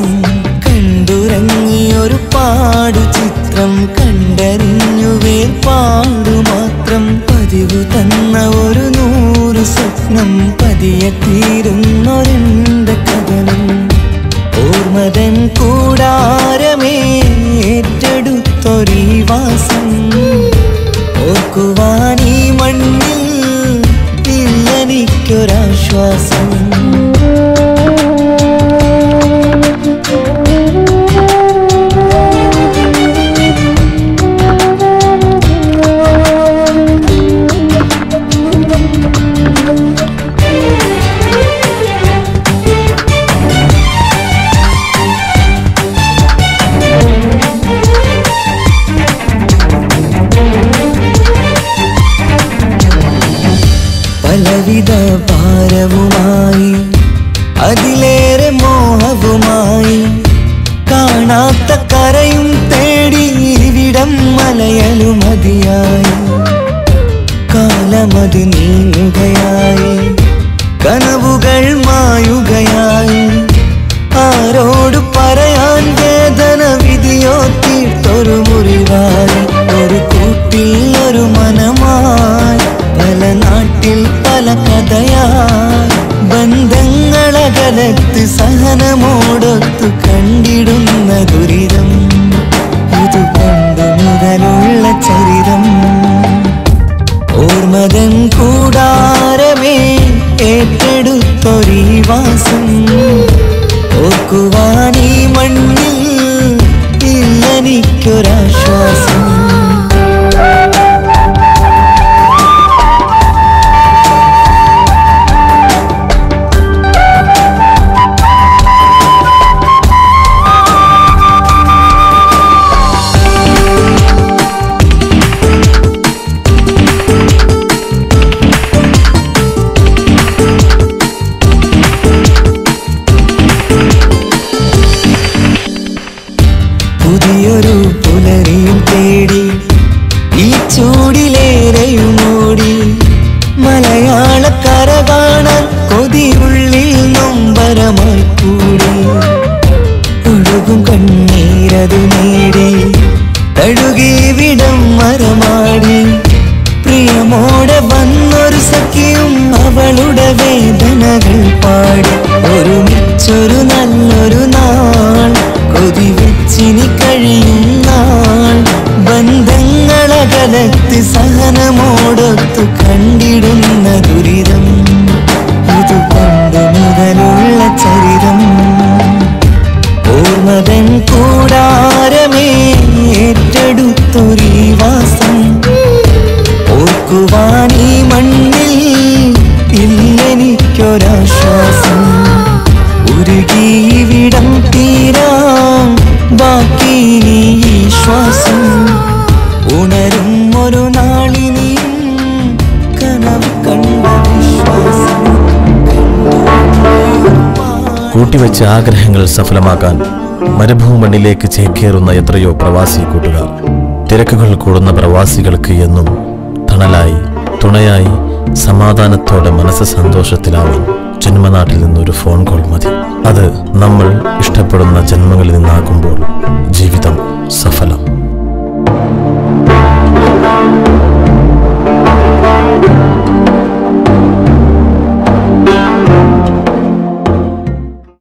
കണ്ടുറങ്ങിയൊരു പാടു ചിത്രം കണ്ടറിഞ്ഞു വേർപാടു മാത്രം പതിവ് തന്ന ഒരു 100 സ്വപ്നം പതിയെ തീരുന്നൊരെന്റെ കഥനം ഓർമ്മതൻ കൂടാരമേ ഏറ്റെടുത്തൊരീ വാസം ഓർക്കുവാൻ ഈ മണ്ണിൽ ഇല്ലെനിക്കൊരാശ്വാസം പലവിധ ഭാരവുമായി അതിലേറെ മോഹവുമായി കാണാത്ത കരയും തേടി ഇവിടം മലയലുമതിയായി കാലമത് നീങ്ങുകയായി കനവുകൾ മായുകയായി ആരോട് പറയാൻ വേദന വിധിയോ തീർത്തൊരു മുറിവായി ഒരു കൂട്ടിൽ ഒരു മനമായി പല നാട്ടിൽ പല കഥയായി ബന്ധങ്ങളകലത്ത് സഹനമോടൊത്തു കണ്ടിടുന്ന ദുരിതം ഇത് പണ്ട് മുതലുള്ള ചരിതം ഓർമ്മതൻ കൂടാരമേ ഏറ്റെടുത്തൊരീ വാസം ഓർക്കുവാൻ ഈ മണ്ണിൽ ഇല്ലെനിക്കൊരാശ്വാസം കര കാണാൻ കൊതിയുള്ളിൽ നൊമ്പരമായി കൂടി ഒഴുകും കണ്ണീരതു നേടി തഴുകി വിടം മരമാടി പ്രിയമോടെ വന്നൊരു സഖിയും അവളുടെ വേദനകൾ പാടി ഒരുമിച്ചൊരു നല്ലൊരു നാൾ കൊതി വെച്ചിനി കഴിയും നാൾ ബന്ധങ്ങളകലത്ത് സഹനമോടൊത്തു കണ്ടിടുന്ന ദുരിതം ഇത് പണ്ട് മുതലുള്ള ചരിതം ഓർമ്മതൻ കൂടാരമേ ഏറ്റെടുത്തൊരീ വാസം ഓർക്കുവാനീ മണ്ണിൽ ഇല്ലെനിക്കൊരാശ്വാസം ഉരുകിവിടം തീരാം ബാക്കി ഈ ശ്വാസം ഉണരും ഒരു നാളിനിയും കനവ് കണ്ട വിശ്വാസം കൂട്ടിവെച്ച ആഗ്രഹങ്ങൾ സഫലമാക്കാൻ മരുഭൂമണ്ണിലേക്ക് ചേക്കേറുന്ന എത്രയോ പ്രവാസി കൂട്ടുകാർ. തിരക്കുകൾ കൂടുന്ന പ്രവാസികൾക്ക് എന്നും തണലായി തുണയായി സമാധാനത്തോടെ മനസ്സ് സന്തോഷത്തിലാവാൻ ജന്മനാട്ടിൽ നിന്നൊരു ഫോൺ കോൾ മതി. അത് നമ്മൾ ഇഷ്ടപ്പെടുന്ന ജന്മങ്ങളിൽ നിന്നാകുമ്പോൾ ജീവിതം സഫലം.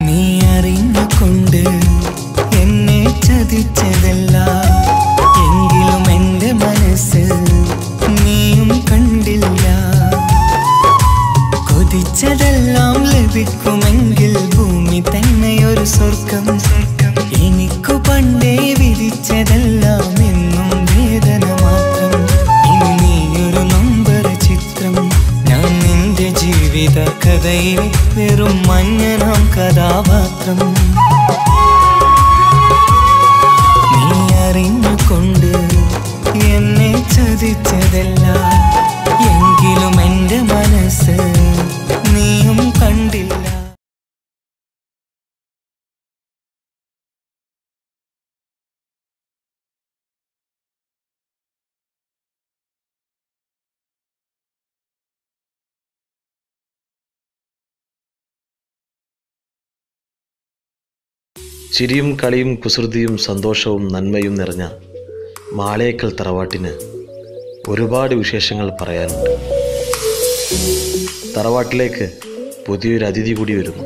നീ അറിഞ്ഞുകൊണ്ട് എന്നെ ചതിച്ചതല്ല എങ്കിലും എൻ്റെ മനസ്സ് നീയും കണ്ടില്ല. കൊതിച്ചതെല്ലാം ലഭിക്കുമെങ്കിൽ ഭൂമി തന്നെയൊരു സ്വർഗം. എനിക്കു പണ്ടേ വിധിച്ചതെല്ലാം എന്നും വേദന മാത്രം. ഇനി നീയൊരു നൊമ്പര ചിത്രം. ഞാൻ നിന്റെ ജീവിത കഥയിൽ വെറും മഞ്ഞനാം കഥാപാത്രം. നീ അറിഞ്ഞുകൊണ്ട് എന്നെ ചതിച്ചതല്ല എങ്കിലും എൻ്റെ മനസ്സ് നീയും കണ്ടില്ല. ചിരിയും കളിയും കുസൃതിയും സന്തോഷവും നന്മയും നിറഞ്ഞ മാളേക്കൽ തറവാട്ടിന് ഒരുപാട് വിശേഷങ്ങൾ പറയാനുണ്ട്. തറവാട്ടിലേക്ക് പുതിയൊരു അതിഥി കൂടി വരുന്നു.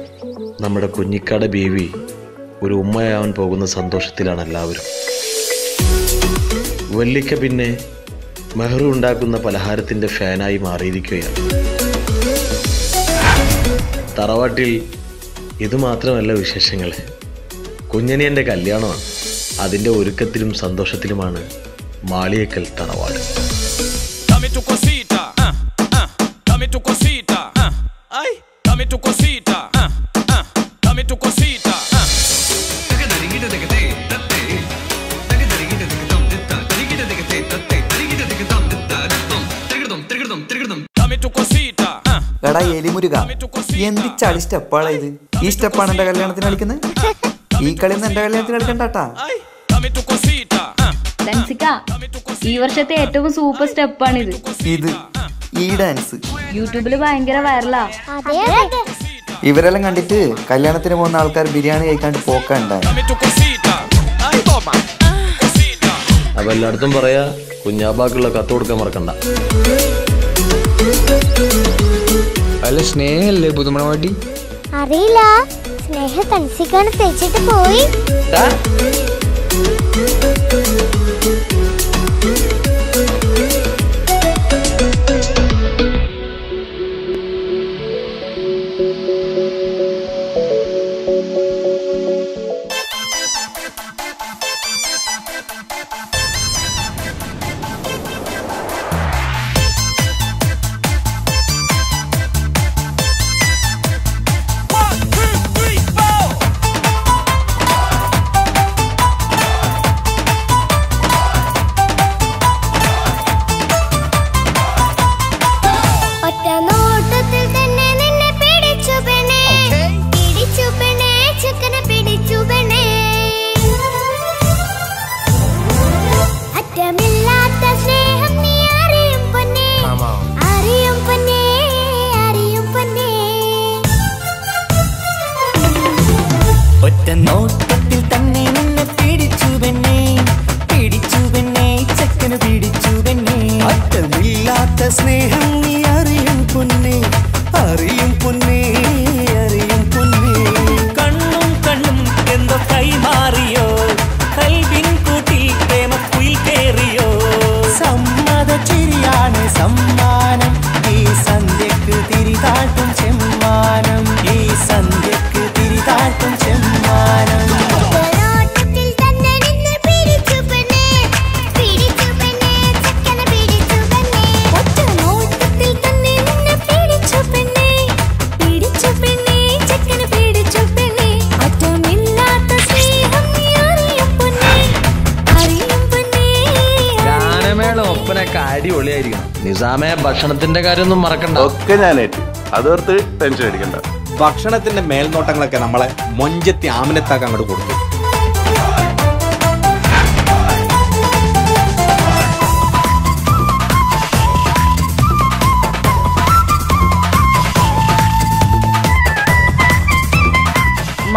നമ്മുടെ കുഞ്ഞിക്കാട ബേബി ഒരു ഉമ്മയാവാൻ പോകുന്ന സന്തോഷത്തിലാണ് എല്ലാവരും. വല്ലിക്ക പിന്നെ മെഹ്റു ഉണ്ടാക്കുന്ന പലഹാരത്തിൻ്റെ ഫാനായി മാറിയിരിക്കുകയാണ്. തറവാട്ടിൽ ഇതുമാത്രമല്ല വിശേഷങ്ങൾ. കുഞ്ഞനിയൻ്റെ കല്യാണമാണ്. അതിൻ്റെ ഒരുക്കത്തിലും സന്തോഷത്തിലുമാണ് മാളിയേക്കൽ തറവാട്. എടാ എലിമുരുക, എന്ത് ചളി സ്റ്റെപ്പാണ് ഇത്? ഈ സ്റ്റെപ്പാണ് എന്റെ കല്യാണത്തിന് കളിക്കുന്നത്? ഈ കളി എന്റെ കല്യാണത്തിന് കളിക്കണ്ടാട്ടാ. ഈ വർഷത്തെ ഏറ്റവും സൂപ്പർ സ്റ്റെപ്പാണിത്. ഇത് ഈ ഡാൻസ് യൂട്യൂബില് ഭയങ്കര വൈറലാ. ഇവരെല്ലാം കണ്ടിട്ട് കല്യാണത്തിന് പോകുന്ന ആൾക്കാർ ബിരിയാണി കഴിക്കാണ്ട് പോക്കണ്ടായി. അപ്പൊ എല്ലായിടത്തും പറയാ, കുഞ്ഞാബാക്കുള്ള കത്ത് കൊടുക്കാൻ മറക്കണ്ട. അല്ല സ്നേഹല്ലേ പുതുമണവാട്ടി? അറിയില്ല, സ്നേഹ തൻസിക്കാണ് തേച്ചിട്ട് പോയി. തിരിതാട്ടും ചെമ്മാനം ഈ സന്ധ്യക്ക് തിരിതാട്ടും ചെമ്മാനം അടിപൊളിയായിരിക്കണം. നിസാമെ ഭക്ഷണത്തിന്റെ കാര്യമൊന്നും മറക്കണ്ട. ഒക്കെ ഞാനേറ്റ്, അതോർത്ത് ടെൻഷൻ അടിക്കണ്ട. ഭക്ഷണത്തിന്റെ മേൽനോട്ടങ്ങളൊക്കെ നമ്മളെ മൊഞ്ചത്തി ആമനത്താക്ക് അങ്ങോട്ട് കൊടുത്തു.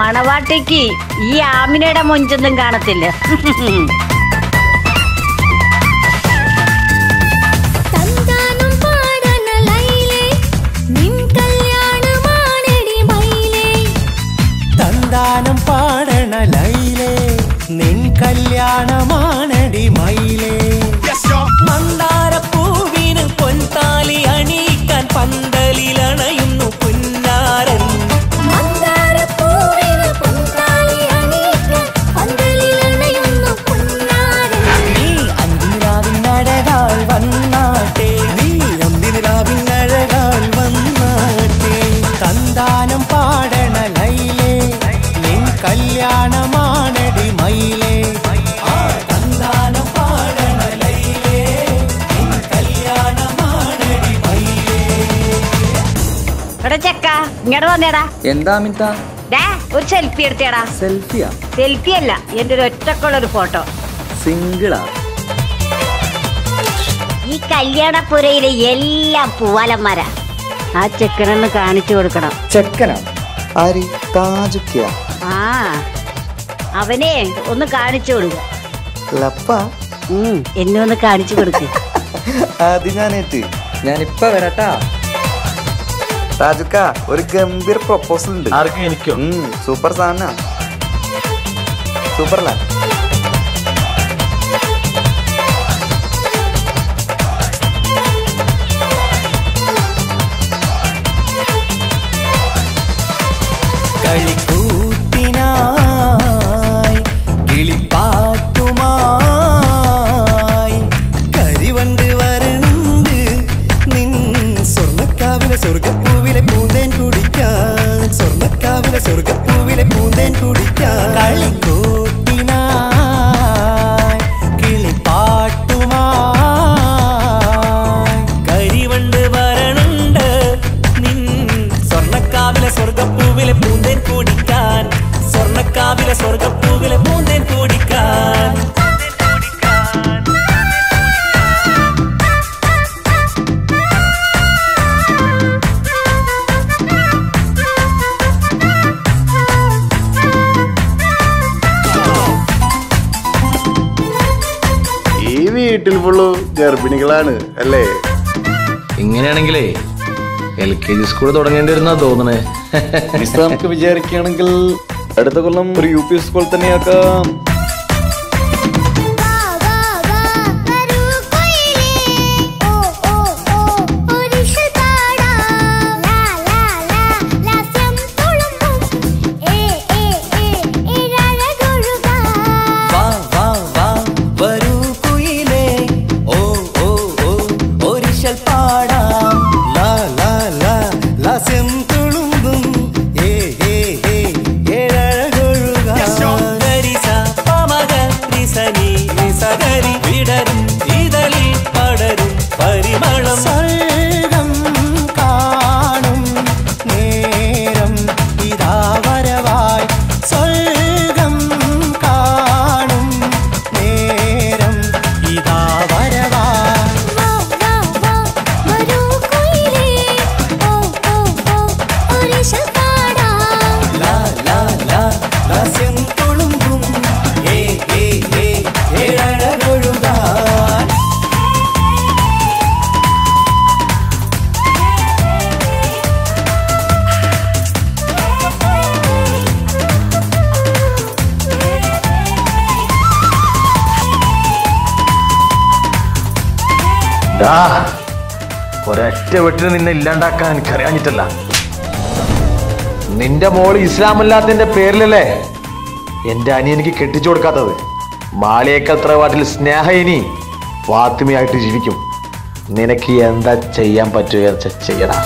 മണവാട്ടിക്ക് ഈ ആമിനയുടെ മൊഞ്ചൊന്നും കാണത്തില്ല. തന്താനം പാടണ ലൈലേ നിൻ കല്യാണമാണടി മയിലേ മന്ദാരപ്പൂവിന് പൊൻതാലി അണിയിക്കാൻ പന്തലിലണയുന്നു പുന്നാരൻ നീ അന്തിരാവിനഴകാൽ വന്നാട്ടെ നീ അന്തിരാവിനഴകാൽ വന്നാട്ടെ തന്താനം പാടണ ലൈലേ നിൻ കല്യാണമാണടി മയിലേ തന്താനം പാടണ ലൈലേ നിൻ കല്യാണമാണടി മയിലേ. ചെക്ക ഇങ്ങോട്ട് വന്നേടാ. എന്താ അമിത? ഒരു സെൽഫി എടുത്തേടാ. സെൽഫിയാ? സെൽഫി അല്ല, എന്റെ ഒരു ഒറ്റക്കുള്ളൊരു ഫോട്ടോ. സിംഗിളാ? ഈ കല്യാണപ്പുരയിലെ എല്ലാം പൂവാലന്മാരാ. ആ ചെക്കനൊന്ന് കാണിച്ചു കൊടുക്കണം. ചെക്കനാ? ആര്? താജുക്കിയ? ആ അവനെ ഒന്ന് കാണിച്ചു കൊടുക്ക. എന്നെ ഒന്ന് കാണിച്ചു കൊടുക്ക. അത് ഞാനേറ്റ്, ഞാനിപ്പ വരട്ടാ. താജുക്ക, ഒരു ഗംഭീര പ്രൊപ്പോസൽ ഉണ്ട്. ആർക്കും? എനിക്കോ? സൂപ്പർ സാധന. സൂപ്പർല. കളിക്കൂത്തിനായി കിളിപ്പാട്ടുമായി കരിവണ്ട് വരണ്ട് നിൻ സ്വർണ്ണക്കാവിലെ സ്വർഗപ്പൂവിലെ പൂന്തേൻ കുടിക്കാൻ സ്വർണ്ണക്കാവിലെ സ്വർഗപ്പൂവിലെ പൂന്തേൻ കുടിക്കാൻ കളിക്കൂത്തിനായി കിളിപ്പാട്ടുമായി കരിവണ്ട് വരണ്ട് നിൻ സ്വർണ്ണക്കാവിലെ സ്വർഗപ്പൂവിലെ പൂന്തേൻ കുടിക്കാൻ സ്വർണ്ണക്കാവിലെ സ്വർഗപ്പൂവിലെ പൂന്തേൻ കുടിക്കാൻ. ഈ വീട്ടിൽ ഫുള്ളു ഗർഭിണികളാണ് അല്ലേ? ഇങ്ങനെയാണെങ്കിലേ LKG സ്കൂൾ തുടങ്ങേണ്ടി വരുന്നാ തോന്നണേ. നമുക്ക് വിചാരിക്കുകയാണെങ്കിൽ അടുത്ത കൊല്ലം ഒരു UP സ്കൂൾ തന്നെയാക്കാം. ഒരൊറ്റ വെട്ടിന് നിന്നെ ഇല്ലാണ്ടാക്കാൻ എനിക്കറിയാഞ്ഞിട്ടല്ല. നിന്റെ മോള് ഇസ്ലാമല്ലാത്തതിന്റെ പേരിലല്ലേ എന്റെ അനിയനിക്ക് കെട്ടിച്ചു കൊടുക്കാത്തത്. മാളിയേക്കൽ തറവാട്ടിൽ സ്നേഹ ഇനി ഫാത്തിമയായിട്ട് ജീവിക്കും. നിനക്ക് എന്താ ചെയ്യാൻ പറ്റുക ചെയ്യടാ.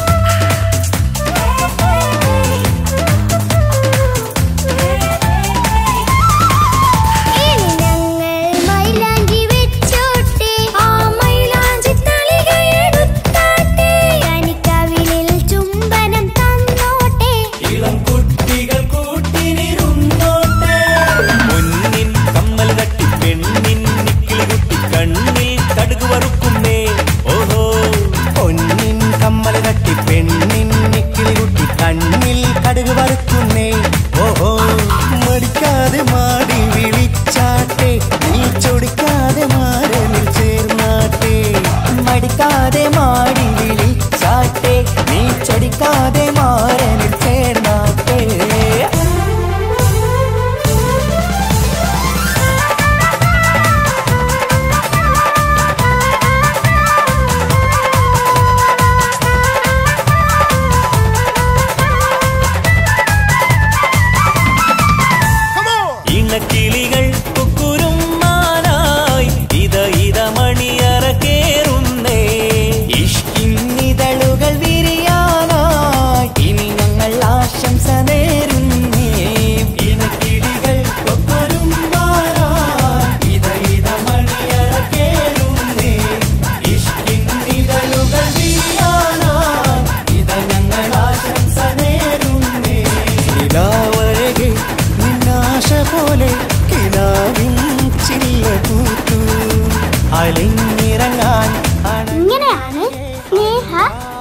ഇങ്ങനെയാണ് സ്നേഹ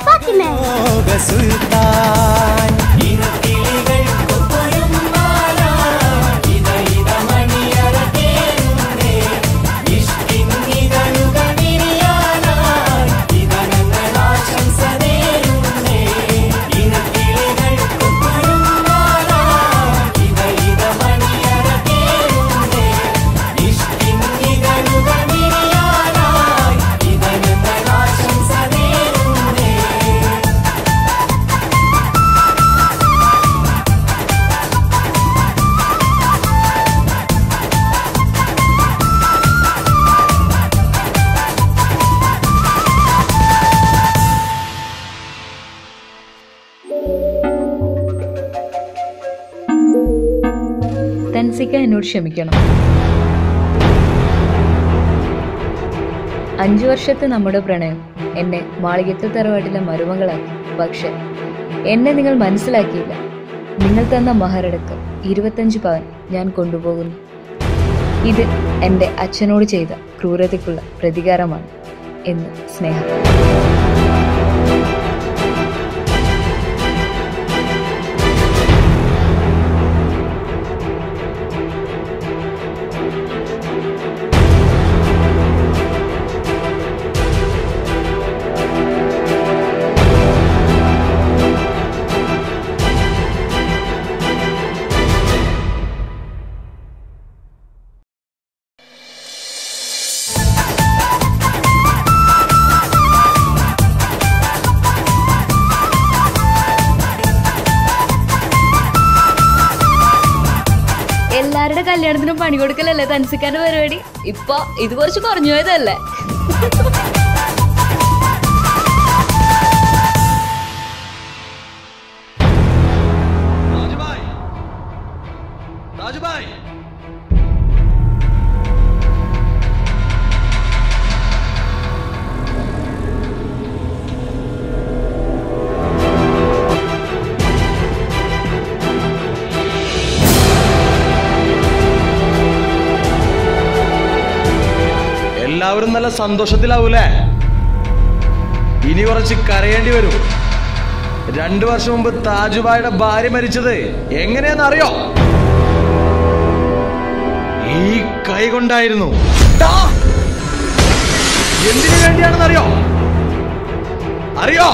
ഫാത്തിമ സുൽത്താൻ. തൻസിക എന്നോട് ക്ഷമിക്കണം. 5 വർഷത്തെ നമ്മുടെ പ്രണയം എന്നെ മാളികക്കൽ തറവാട്ടിലെ മരുമകളാക്കി. പക്ഷെ എന്നെ നിങ്ങൾ മനസ്സിലാക്കിയില്ല. നിങ്ങൾ തന്ന മഹറടക്കം 25 പവൻ ഞാൻ കൊണ്ടുപോകുന്നു. ഇത് എൻ്റെ അച്ഛനോട് ചെയ്ത ക്രൂരതയ്ക്കുള്ള പ്രതികാരമാണ് എന്ന് സ്നേഹ. എല്ലാവരുടെ കല്യാണത്തിനും പണി കൊടുക്കലല്ലേ തൻസിക്കാന്റെ പരിപാടി. ഇപ്പൊ ഇത് കുറച്ച് കുറഞ്ഞു പോയതല്ലേ? എല്ലാവരും നല്ല സന്തോഷത്തിലാവൂലേ? ഇനി കുറച്ച് കരയേണ്ടി വരും. 2 വർഷം മുമ്പ് താജുബായുടെ ഭാര്യ മരിച്ചത് എങ്ങനെയാന്ന് അറിയോ? ഈ കൈ കൊണ്ടായിരുന്നു. എന്തിനു വേണ്ടിയാണെന്ന് അറിയോ? അറിയോ?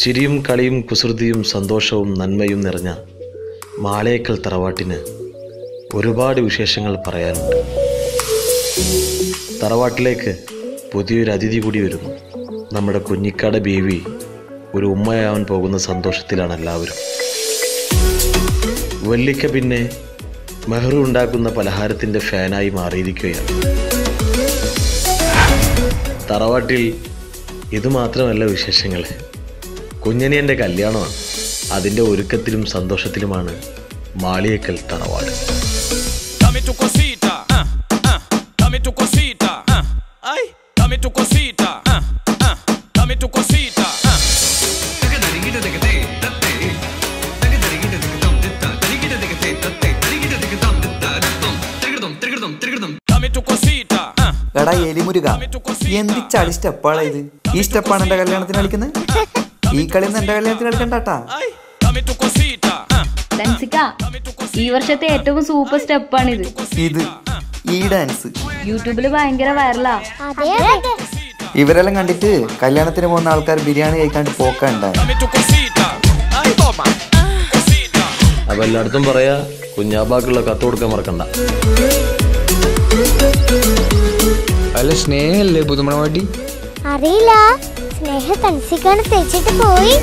ചിരിയും കളിയും കുസൃതിയും സന്തോഷവും നന്മയും നിറഞ്ഞ മാളേക്കൽ തറവാട്ടിന് ഒരുപാട് വിശേഷങ്ങൾ പറയാനുണ്ട്. തറവാട്ടിലേക്ക് പുതിയൊരു അതിഥി കൂടി വരുന്നു. നമ്മുടെ കുഞ്ഞിക്കാട് ബീവി ഒരു ഉമ്മയാവാൻ പോകുന്ന സന്തോഷത്തിലാണ് എല്ലാവരും. വല്ലിക്ക പിന്നെ മെഹ്റു ഉണ്ടാക്കുന്ന പലഹാരത്തിൻ്റെ ഫാനായി മാറിയിരിക്കുകയാണ്. തറവാട്ടിൽ ഇതുമാത്രമല്ല വിശേഷങ്ങൾ. കുഞ്ഞനിയൻ്റെ കല്യാണമാണ്. അതിൻ്റെ ഒരുക്കത്തിലും സന്തോഷത്തിലുമാണ് മാളിയേക്കൽ തറവാട്. എടാ എലിമുരുക, എന്ത് ചളി സ്റ്റെപ്പാളാ ഇത്? ഈ സ്റ്റെപ്പാണ് എന്റെ കല്യാണത്തിന് കളിക്കുന്നത്? ഈ കളിയൊന്നും എന്റെ കല്യാണത്തിന് കളിക്കണ്ടാട്ടാ. ഈ വർഷത്തെ ഏറ്റവും സൂപ്പർ സ്റ്റെപ്പാണിത്. ഇത് ഈ ഡാൻസ് യൂട്യൂബില് ഭയങ്കര വൈറലാ. ഇവരെല്ലാം കണ്ടിട്ട് കല്യാണത്തിന് പോകുന്ന ആൾക്കാർ ബിരിയാണി കഴിക്കാണ്ട് പോക്കണ്ടായി. അപ്പൊ എല്ലായിടത്തും പറയാ, കുഞ്ഞാപ്പാക്കുള്ള കത്ത് കൊടുക്കാൻ മറക്കണ്ട. അല്ല സ്നേഹല്ലേ പുതുമണവാട്ടി? അറിയില്ല, സ്നേഹ തൻസിക്കാണ് തേച്ചിട്ട് പോയി.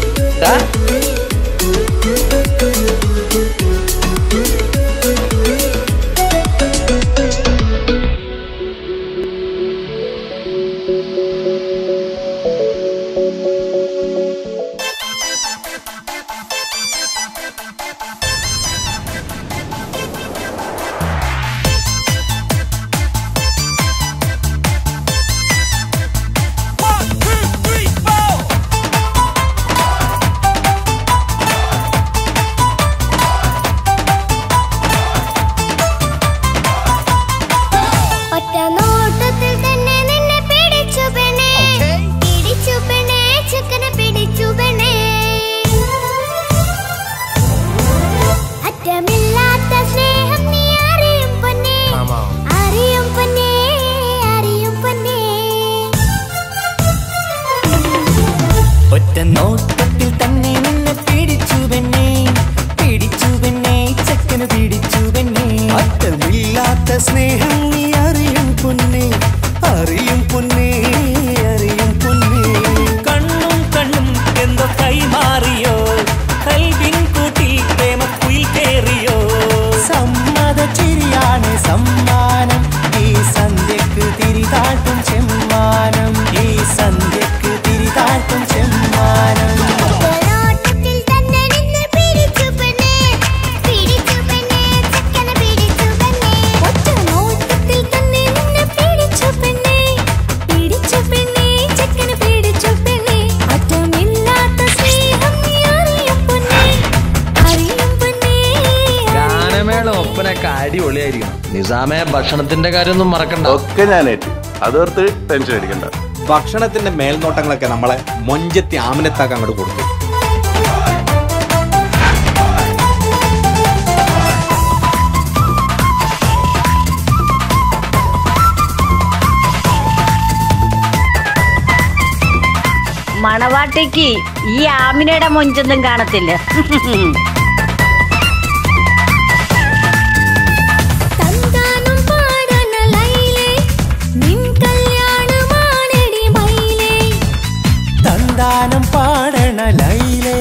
നിസാമേ, ഭക്ഷണത്തിന്റെ കാര്യമൊന്നും മറക്കണ്ട. ഒക്കെ ഞാനേറ്റ്, അതോർത്ത് ടെൻഷൻ അടിക്കണ്ട. ഭക്ഷണത്തിന്റെ മേൽനോട്ടങ്ങളൊക്കെ നമ്മളെ മൊഞ്ചത്തി ആമിനത്താക്ക് അങ്ങോട്ട് കൊടുത്തു. മണവാട്ടിക്ക് ഈ ആമിനയുടെ മൊഞ്ചൊന്നും കാണത്തില്ല. തന്താനം പാടണ ലൈലേ,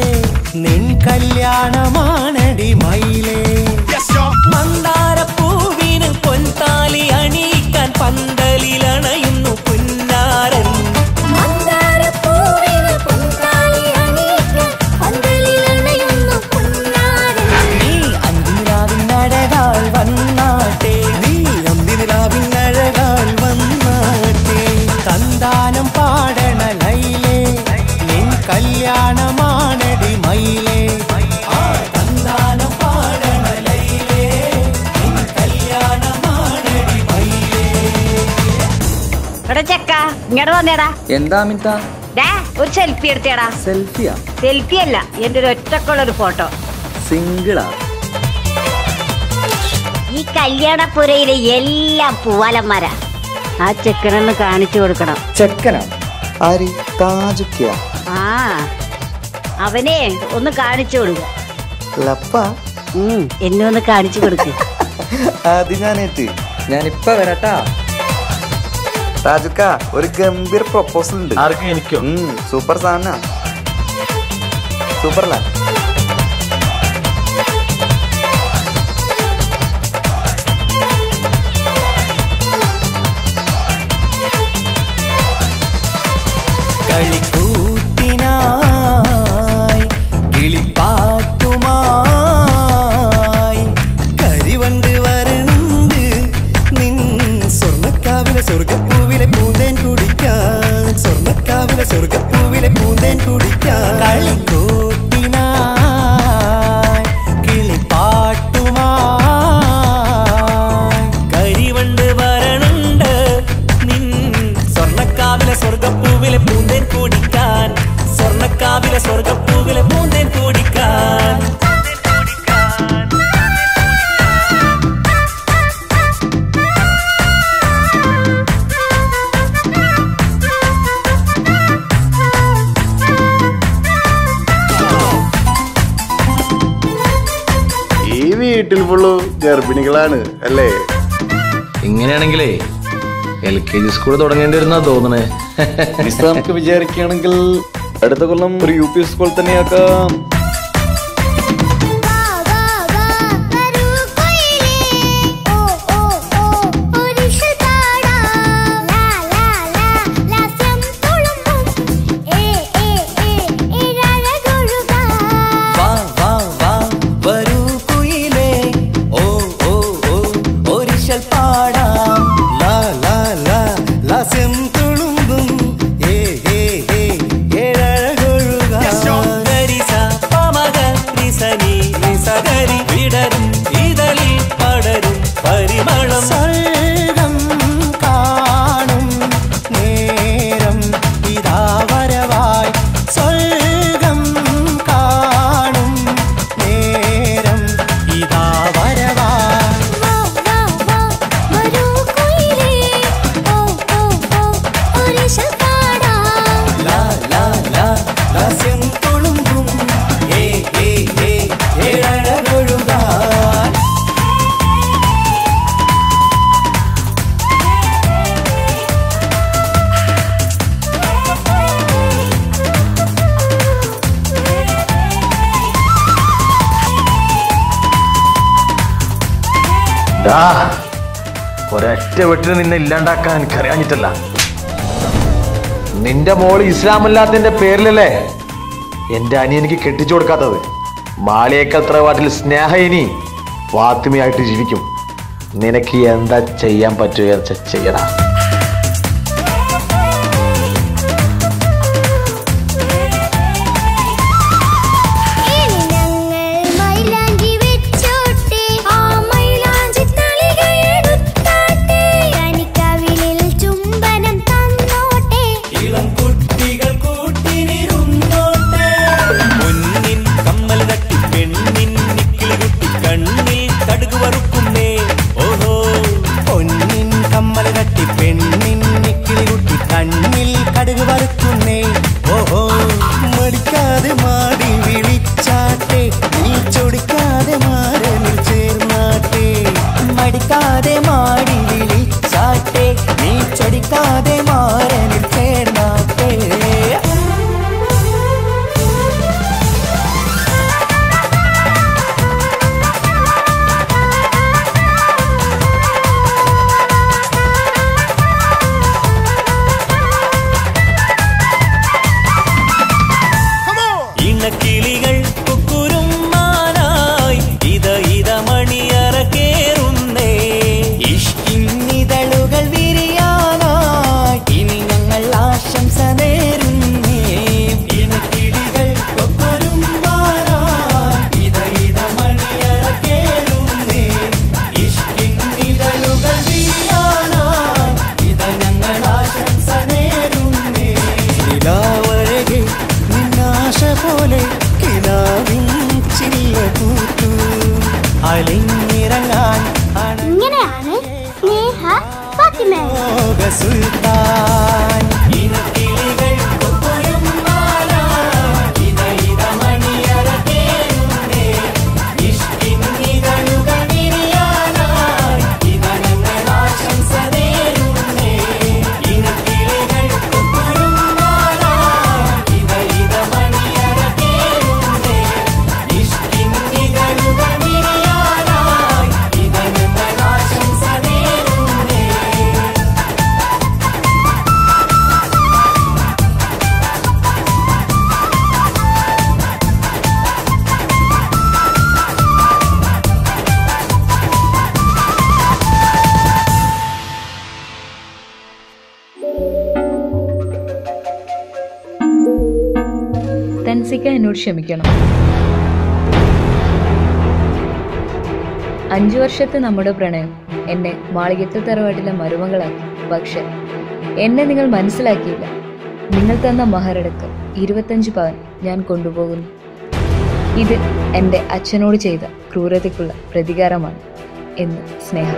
നിൻ കല്യാണമാണടി മയിലേ. മന്ദാരപ്പൂവിന് പൊൻതാലി അണിയിക്കാൻ പന്തലിലണയുന്നു പുന്നാരൻ. നീ അന്തിനിലാവിനഴകാൽ വന്നാട്ടെ, നീ അന്തിനിലാവിനഴകാൽ വന്നാട്ടെ. തന്താനം പാടണ ലൈലേ, നിൻ കല്യാണമാണടി മയിലേ. തന്താനം പാടണ ലൈലേ, നിൻ കല്യാണമാണടി മയിലേ. എടാ ചെക്ക, ഇങ്ങോട്ട് വന്നേടാ. എന്താ അമിത? ഒരു സെൽഫി എടുത്തേടാ. സെൽഫിയാ? സെൽഫി അല്ല, എന്റെ ഒരു ഒറ്റക്കുള്ളൊരു ഫോട്ടോ. സിംഗിളാ? ഈ കല്യാണപ്പുരയിലെ എല്ലാം പൂവാലന്മാരാ. ആ ചെക്കനൊന്ന് കാണിച്ചു കൊടുക്കണം. ചെക്കനാ? ആര്? താജുക്കിയാ? ആ, അവനെ ഒന്ന് കാണിച്ചു കൊടുക്ക. ലപ്പ എന്നെ ഒന്ന് കാണിച്ചു കൊടുക്ക്. അത് ഞാനിപ്പ വരാട്ടാ. രാജുക്ക ഒരു ഗംഭീർ പ്രൊപ്പോസൽ ഉണ്ട്. ആർക്കും എനിക്കോ? സൂപ്പർ സാധന. സൂപ്പർല. കളിക്കൂത്തിനായി കിളിപ്പാട്ടുമായി കരിവണ്ട് വരണ്ട് നിൻ സ്വർണ്ണക്കാവിലെ സ്വർഗപ്പൂവിലെ പൂന്തേൻ കുടിക്കാൻ. സ്വർണ്ണക്കാവിലെ സ്വർഗപ്പൂവിലെ പൂന്തേൻ കുടിക്കാൻ. കളിക്കൂത്തിനായി കിളിപ്പാട്ടുമായി കരിവണ്ട് വരണ്ട് നിൻ സ്വർണ്ണക്കാവിലെ സ്വർഗപ്പൂവിലെ പൂന്തേൻ കുടിക്കാൻ. സ്വർണ്ണക്കാവിലെ സ്വർഗപ്പൂവിലെ പൂന്തേൻ കുടിക്കാൻ. ഈ വീട്ടിൽ ഫുള്ളു ഗർഭിണികളാണ് അല്ലേ? ഇങ്ങനെയാണെങ്കിലേ LKG സ്കൂൾ തുടങ്ങേണ്ടി വരുന്ന തോന്നണേ. നമുക്ക് വിചാരിക്കുകയാണെങ്കിൽ അടുത്ത കൊല്ലം ഒരു UP സ്കൂൾ തന്നെയാക്കാം. ഒരൊറ്റ വീട്ടിൽ നിന്നെ ഇല്ലാണ്ടാക്കാൻ എനിക്കറിയാഞ്ഞിട്ടല്ല. നിന്റെ മോള് ഇസ്ലാമല്ലാത്തതിന്റെ പേരിലല്ലേ എന്റെ അനിയനിക്ക് കെട്ടിച്ചു കൊടുക്കാത്തത്. മാളിയേക്കൽ തറവാട്ടിൽ സ്നേഹ ഇനി ഫാത്തിമയായിട്ട് ജീവിക്കും. നിനക്ക് എന്താ ചെയ്യാൻ പറ്റുക ചെയ്യടാ. ഇങ്ങനെയാണ് സ്നേഹ ഫാത്തിമ സുൽത്താൻ എന്നോട് ക്ഷമിക്കണം. 5 വർഷത്തെ നമ്മുടെ പ്രണയം എന്നെ മാളികത്തിൽ തറവാട്ടിലെ മരുമകളാക്കി. പക്ഷെ എന്നെ നിങ്ങൾ മനസ്സിലാക്കിയില്ല. നിങ്ങൾ തന്ന മഹറടക്കം 25 പവൻ ഞാൻ കൊണ്ടുപോകുന്നു. ഇത് എൻ്റെ അച്ഛനോട് ചെയ്ത ക്രൂരതയ്ക്കുള്ള പ്രതികാരമാണ് എന്ന് സ്നേഹ.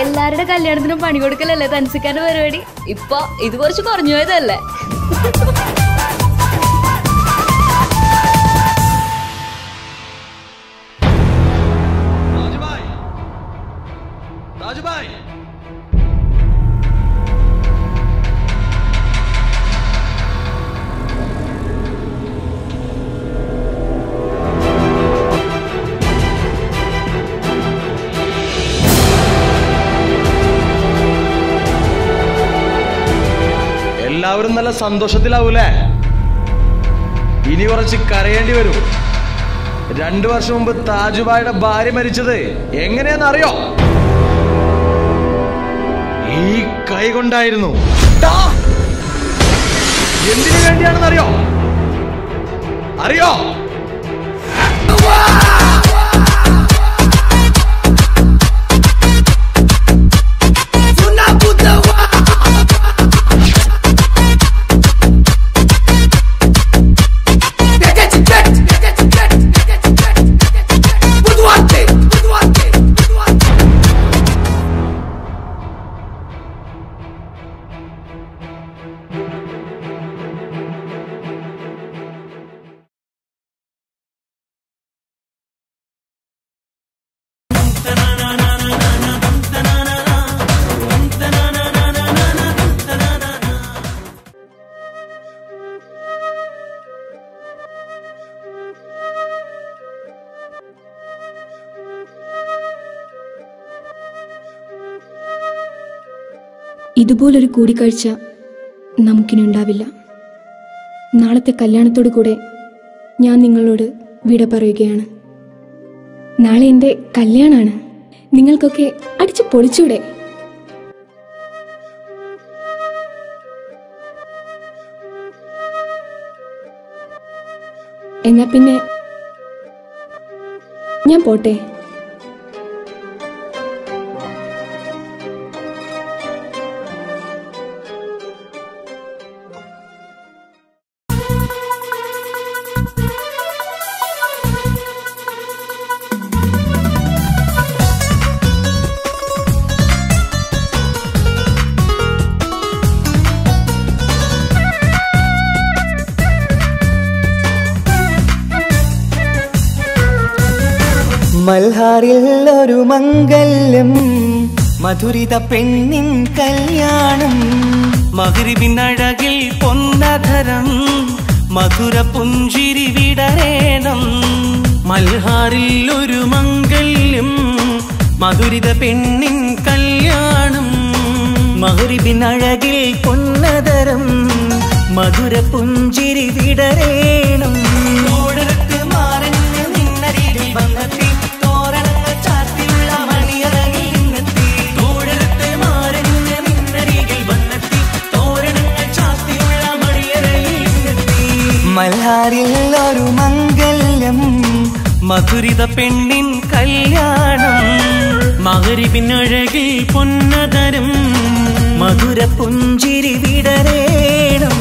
എല്ലാവരുടെ കല്യാണത്തിനും പണി കൊടുക്കലല്ലേ തൻസിക്കാന്റെ പരിപാടി. ഇപ്പൊ ഇത് കുറച്ച് കുറഞ്ഞു പോയതല്ലേ? എല്ലാവരും നല്ല സന്തോഷത്തിലാവൂലേ? ഇനി കുറച്ച് കരയേണ്ടി വരും. 2 വർഷം മുമ്പ് താജുബായുടെ ഭാര്യ മരിച്ചത് എങ്ങനെയാന്ന് അറിയോ? ഈ കൈ കൊണ്ടായിരുന്നു. എന്തിനു വേണ്ടിയാണെന്ന് അറിയോ? അറിയോ? ഇതുപോലൊരു കൂടിക്കാഴ്ച നമുക്കിനി ഉണ്ടാവില്ല. നാളത്തെ കല്യാണത്തോടു കൂടെ ഞാൻ നിങ്ങളോട് വിട പറയുകയാണ്. നാളെ എൻ്റെ കല്യാണമാണ്. നിങ്ങൾക്കൊക്കെ അടിച്ചു പൊളിച്ചൂടെ? എന്നാ പിന്നെ ഞാൻ പോട്ടെ. മൽഹാറിൽ ഒരു മംഗല്യം, മധുരിത പെണ്ണിൻ കല്യാണം. മഗ്രിബിനഴകിൽ പൊന്നധരം, മധുര പുഞ്ചിരി വിടരേണം. മൽഹാറിൽ ഒരു മംഗല്യം, മധുരിത പെണ്ണിൻ കല്യാണം. മഗ്രിബിനഴകിൽ പൊന്നധരം, മധുര പുഞ്ചിരി വിടരേണം. മൽഹാറിൽ ഒരു മംഗല്യം, മധുരിത പെണ്ണിൻ കല്യാണം. മഗ്രിബിനഴകിൽ പൊന്നധരം, മധുര പുഞ്ചിരി വിടരേണം.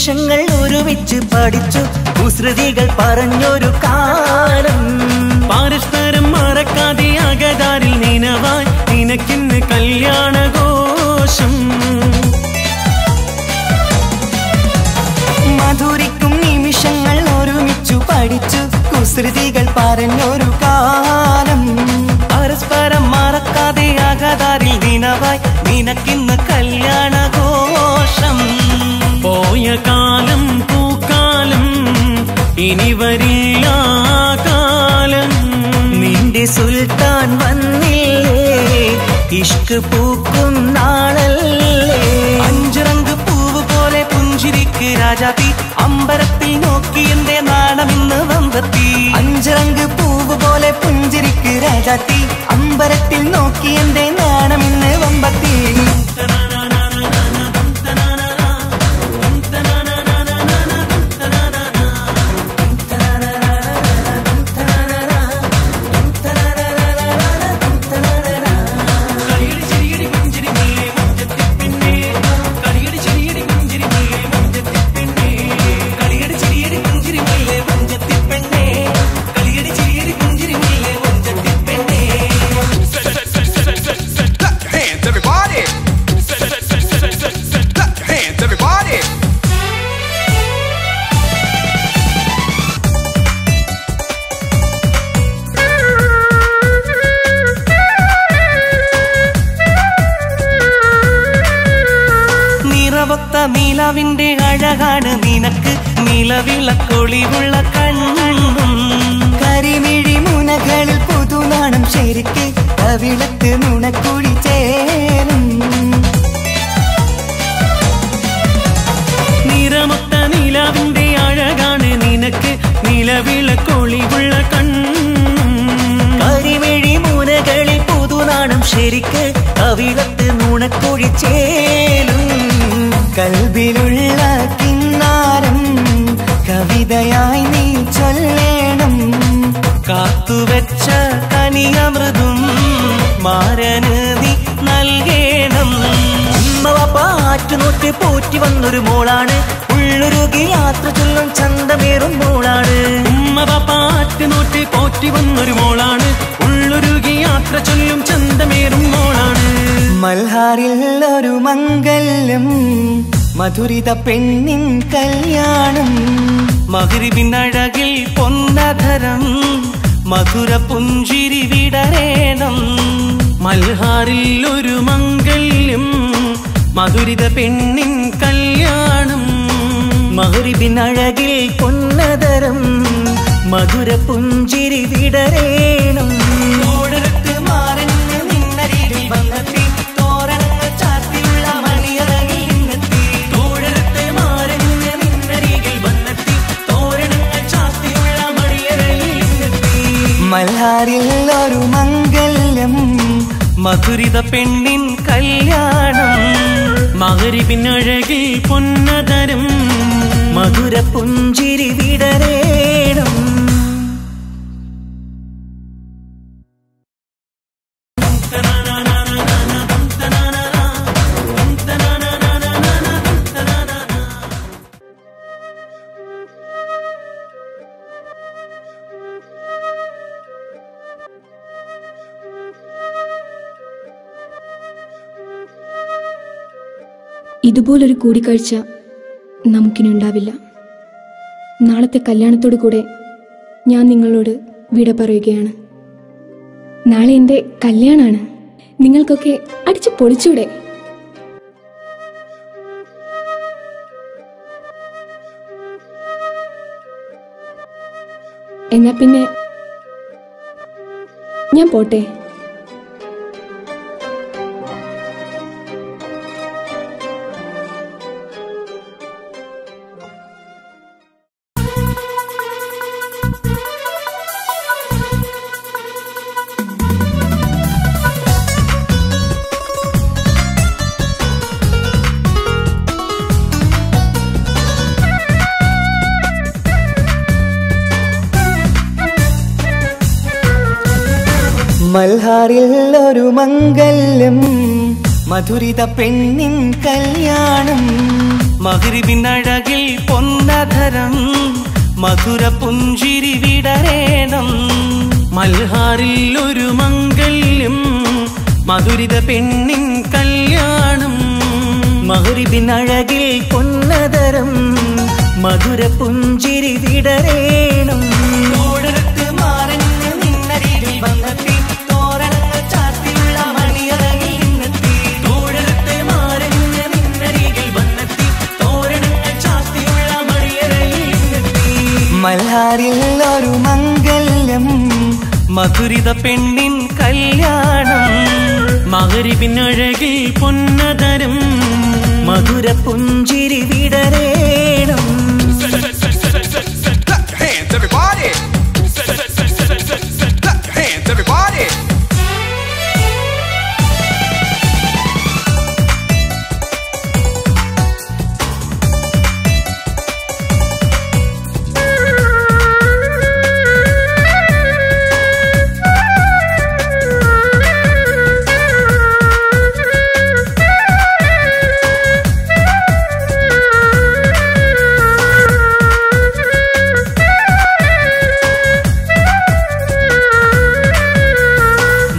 നിമിഷങ്ങൾ ഒരുമിച്ച് പഠിച്ചു കുസൃതികൾ പറഞ്ഞൊരു കാലം പരസ്പരം മറക്കാതെ അകതാരിൽ നിനവായി നിനക്കിന്ന് കല്യാണഘോഷം മധുരിക്കും നിമിഷങ്ങൾ ഒരുമിച്ചു പഠിച്ചു കുസൃതികൾ പറഞ്ഞൊരു കാലം പരസ്പരം മറക്കാതെ അകതാരിൽ നിനവായി നിനക്കിന്ന് കല്യാണഘോഷം പോയ കാലം പൂക്കാലം ഇനി വരില്ല കാലം നിന്റെ സുൽത്താൻ വന്നില്ലേ ഇഷ്ക് പൂക്കും നാളല്ലേ അഞ്ചിറങ്ക് പൂവ് പോലെ പുഞ്ചിരിക്ക് രാജാത്തി അമ്പരത്തിൽ നോക്കി എന്റെ നാണമിന്ന് വമ്പത്തി അഞ്ചിറങ്ക് പൂവ് പോലെ പുഞ്ചിരിക്ക് രാജാത്തി അമ്പരത്തിൽ നോക്കി എന്റെ നാണമിന്ന് വമ്പത്തി നിലവിന്റെ അഴകാണ് നിനക്ക് നിലവിളക്കൊളിവുള്ള കണ്ണും കരിമിഴി മുനകളിൽ പുതുനാണം ശരിക്ക് കവിളത്ത് നുണക്കുഴി ചേരും നിറമൊത്ത നിലവിന്റെ അഴകാണ് നിനക്ക് നിലവിളക്കൊളിവുള്ള കണ്ണും കരിമിഴി മുനകളിൽ പുതുനാണം ശരിക്ക് കവിളത്ത് നുണക്കുഴി ചേരും കൽബിലുള്ള കിന്നാരം കവിതയായി നീ ചൊല്ലേണം കാത്തുവെച്ച കനിയമൃതും മാരന് നീ നൽകേണം ഉമ്മവാപ്പാറ്റുനോട്ട് പോറ്റി വന്നൊരു മോളാണ് ഉള്ളൊരുകി യാത്ര ചൊല്ലും ചന്തമേറും മോളാണ് ഉമ്മവാപ്പാറ്റുനോട്ട് പോറ്റി വന്നൊരു മോളാണ് ഉള്ളൊരുകി യാത്ര ചൊല്ലും ചന്തമേറും മോളാണ് മൽഹാറിൽ ഒരു മംഗല്യം മധുരിത പെണ്ണിൻ കല്യാണം മഗ്രിബിൻ അഴകിൽ പൊന്നധരം മധുര പുഞ്ചിരി വിടരേണം മൽഹാറിൽ ഒരു മംഗല്യം മധുരിത പെണ്ണിൻ കല്യാണം മഗ്രിബിൻ അഴകിൽ പൊന്നധരം മധുര പുഞ്ചിരി വിടരേണം ഓടരത്ത് മാറഞ്ഞ് നിന്നരികിൽ വന്നെത്തി തോരണങ്ങൾ ചാർത്തിയുള്ള മണിയറകിൽ നിന്നെത്തി തോടരത്ത് മാറഞ്ഞ് നിന്നരികിൽ വന്നെത്തി തോരണങ്ങൾ ചാർത്തിയുള്ള മണിയറകിൽ നിന്നെത്തി മൽഹാറിൽ ഒരു മംഗല്യം മധുരിത പെണ്ണിൻ കല്യാണം മഗ്രിബിൻ അഴകിൽ പൊന്നതരം മധുര പുഞ്ചിരി വിടരേണം ഇതുപോലൊരു കൂടിക്കാഴ്ച നമുക്കിനി ഉണ്ടാവില്ല. നാളത്തെ കല്യാണത്തോടു കൂടെ ഞാൻ നിങ്ങളോട് വിട പറയുകയാണ്. നാളെ എൻ്റെ കല്യാണമാണ്. നിങ്ങൾക്കൊക്കെ അടിച്ചു പൊളിച്ചൂടെ? എന്നാ പിന്നെ ഞാൻ പോട്ടെ. മൽഹാറിൽ ഒരു മംഗല്യം മധുരിത പെണ്ണിൻ കല്യാണം മഗ്രിബിനഴകിൽ പൊന്നധരം മധുര പുഞ്ചിരി വിടരേണം മൽഹാറിൽ ഒരു മംഗല്യം മധുരിത പെണ്ണിൻ കല്യാണം മഗ്രിബിനഴകിൽ പൊന്നധരം മധുര പുഞ്ചിരി വിടരേണം തോടരത്ത് മാറഞ്ഞ് നിന്നരികിൽ വന്നെത്തി തോരണങ്ങൾ ചാർത്തിയുള്ള മണിയറകിൽ നിന്നെത്തി തോടരത്ത് മാറഞ്ഞ് നിന്നരികിൽ വന്നെത്തി തോരണങ്ങൾ ചാർത്തിയുള്ള മണിയറകിൽ നിന്നെത്തി മൽഹാറിൽ ഒരു മംഗല്യം മധുരിത പെണ്ണിൻ കല്യാണം മഗ്രിബിനഴകിൽ പൊന്നധരം മധുര പുഞ്ചിരി വിടരേണം Hands everybody. Hands everybody.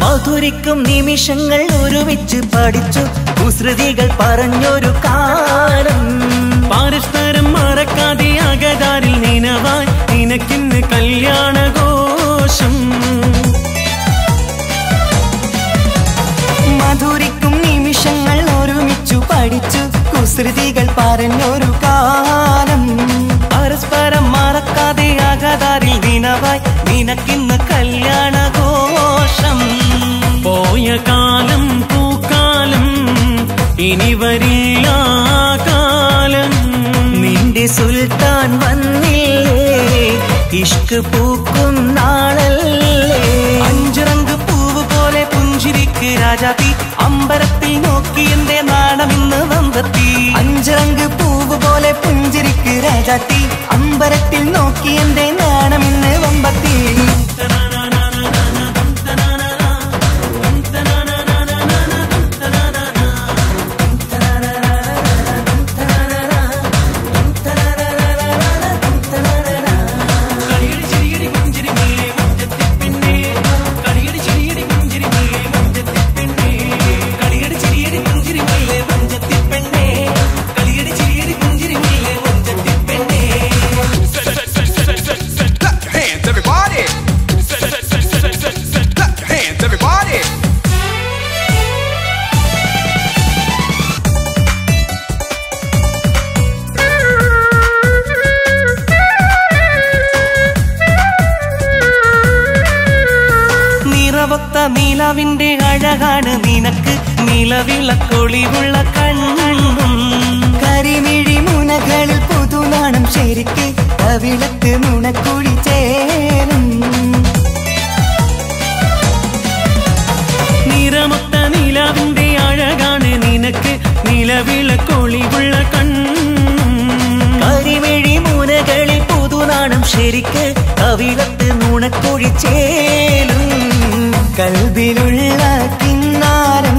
മധുരിക്കും നിമിഷങ്ങൾ ഒരുമിച്ച് പഠിച്ചു കുസൃതികൾ പറഞ്ഞൊരു കാലം പരസ്പരം മറക്കാതെ അകതാരിൽ നിനവായി നിനക്കിന്ന് കല്യാണഘോഷം മധുരിക്കും നിമിഷങ്ങൾ ഒരുമിച്ചു പഠിച്ചു കുസൃതികൾ പറഞ്ഞൊരു കാലം പരസ്പരം മറക്കാതെ അകതാരിൽ നിനവായി നിനക്കിന്ന് കല്യാണഘോഷം പോയ കാലം പൂക്കാലം ഇനി വരില്ല കാലം നിന്റെ സുൽത്താൻ വന്നില്ലേ ഇഷ്ക് പൂക്കും നാളല്ലേ അഞ്ചിറങ്ക് പൂവ് പോലെ പുഞ്ചിരിക്ക് രാജാത്തി അമ്പരത്തിൽ നോക്കി എന്റെ നാണമിന്ന് വന്നെത്തി അഞ്ചിറങ്ക് പൂവ് പോലെ പുഞ്ചിരിക്ക് രാജാത്തി അമ്പരത്തിൽ നോക്കി എന്റെ നാണമിന്ന് വമ്പത്തി നിലവിന്റെ അഴകാണ് നിനക്ക് നിലവിളക്കൊളിവുള്ള കണ്ണും കരിമിഴി മുനകളിൽ പുതുനാണം ശരിക്ക് കവിളത്ത് നുണക്കുഴി ചേരും നിറമൊത്ത നിലവിന്റെ അഴകാണ് നിനക്ക് നിലവിളക്കൊളിവുള്ള കണ്ണും കരിമിഴി മുനകളിൽ പുതുനാണം ശരിക്ക് കവിളത്ത് നുണക്കുഴി ചേരും കൽബിലുള്ള കിന്നാരം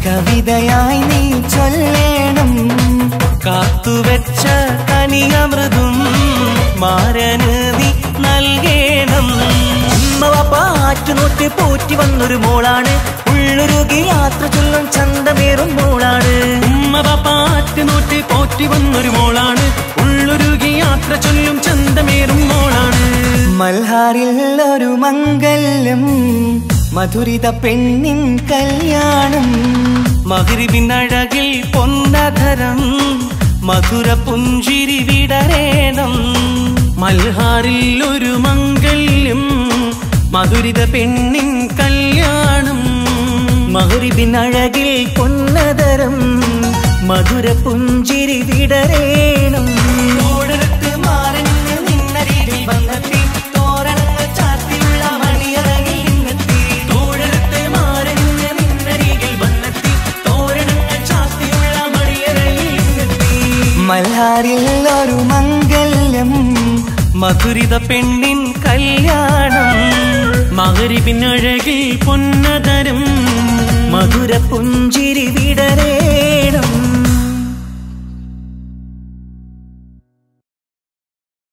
കവിതയായി നീ ചൊല്ലേണം കാത്തുവെച്ച കനിയമൃതും മാരന് നീ നൽകേണം ഉമ്മവാപ്പാറ്റുനോട്ട് പോറ്റി വന്നൊരു മോളാണ് ഉള്ളൊരുകി യാത്ര ചൊല്ലും ചന്തമേറും മോളാണ് ഉമ്മവാപ്പാറ്റുനോട്ട് പോറ്റി വന്നൊരു മോളാണ് ഉള്ളൊരുകി യാത്ര ചൊല്ലും ചന്തമേറും മോളാണ് മൽഹാറിൽ ഒരു മംഗല്യം മധുരിത പെണ്ണിൻ കല്യാണം മഗ്രിബിനഴകിൽ പൊന്നധരം മധുര പുഞ്ചിരി വിടരേണം മൽഹാറിൽ ഒരു മംഗല്യം മധുരിത പെണ്ണിൻ കല്യാണം മഗ്രിബിനഴകിൽ പൊന്നധരം മധുര പുഞ്ചിരി വിടരേണം തോടരത്ത് മാറഞ്ഞ് നിന്നരികിൽ വന്നെത്തി തോരണങ്ങൾ ചാർത്തിയുള്ള മണിയറകിൽ നിന്നെത്തി തോടരത്ത് മാറഞ്ഞ് നിന്നരികിൽ വന്നെത്തി തോരണങ്ങൾ ചാർത്തിയുള്ള മണിയറകിൽ നിന്നെത്തി മൽഹാറിൽ ഒരു മംഗല്യം മധുരിത പെണ്ണിൻ കല്യാണം മഗ്രിബിനഴകിൽ പൊന്നധരം മധുര പുഞ്ചിരി വിടരേണം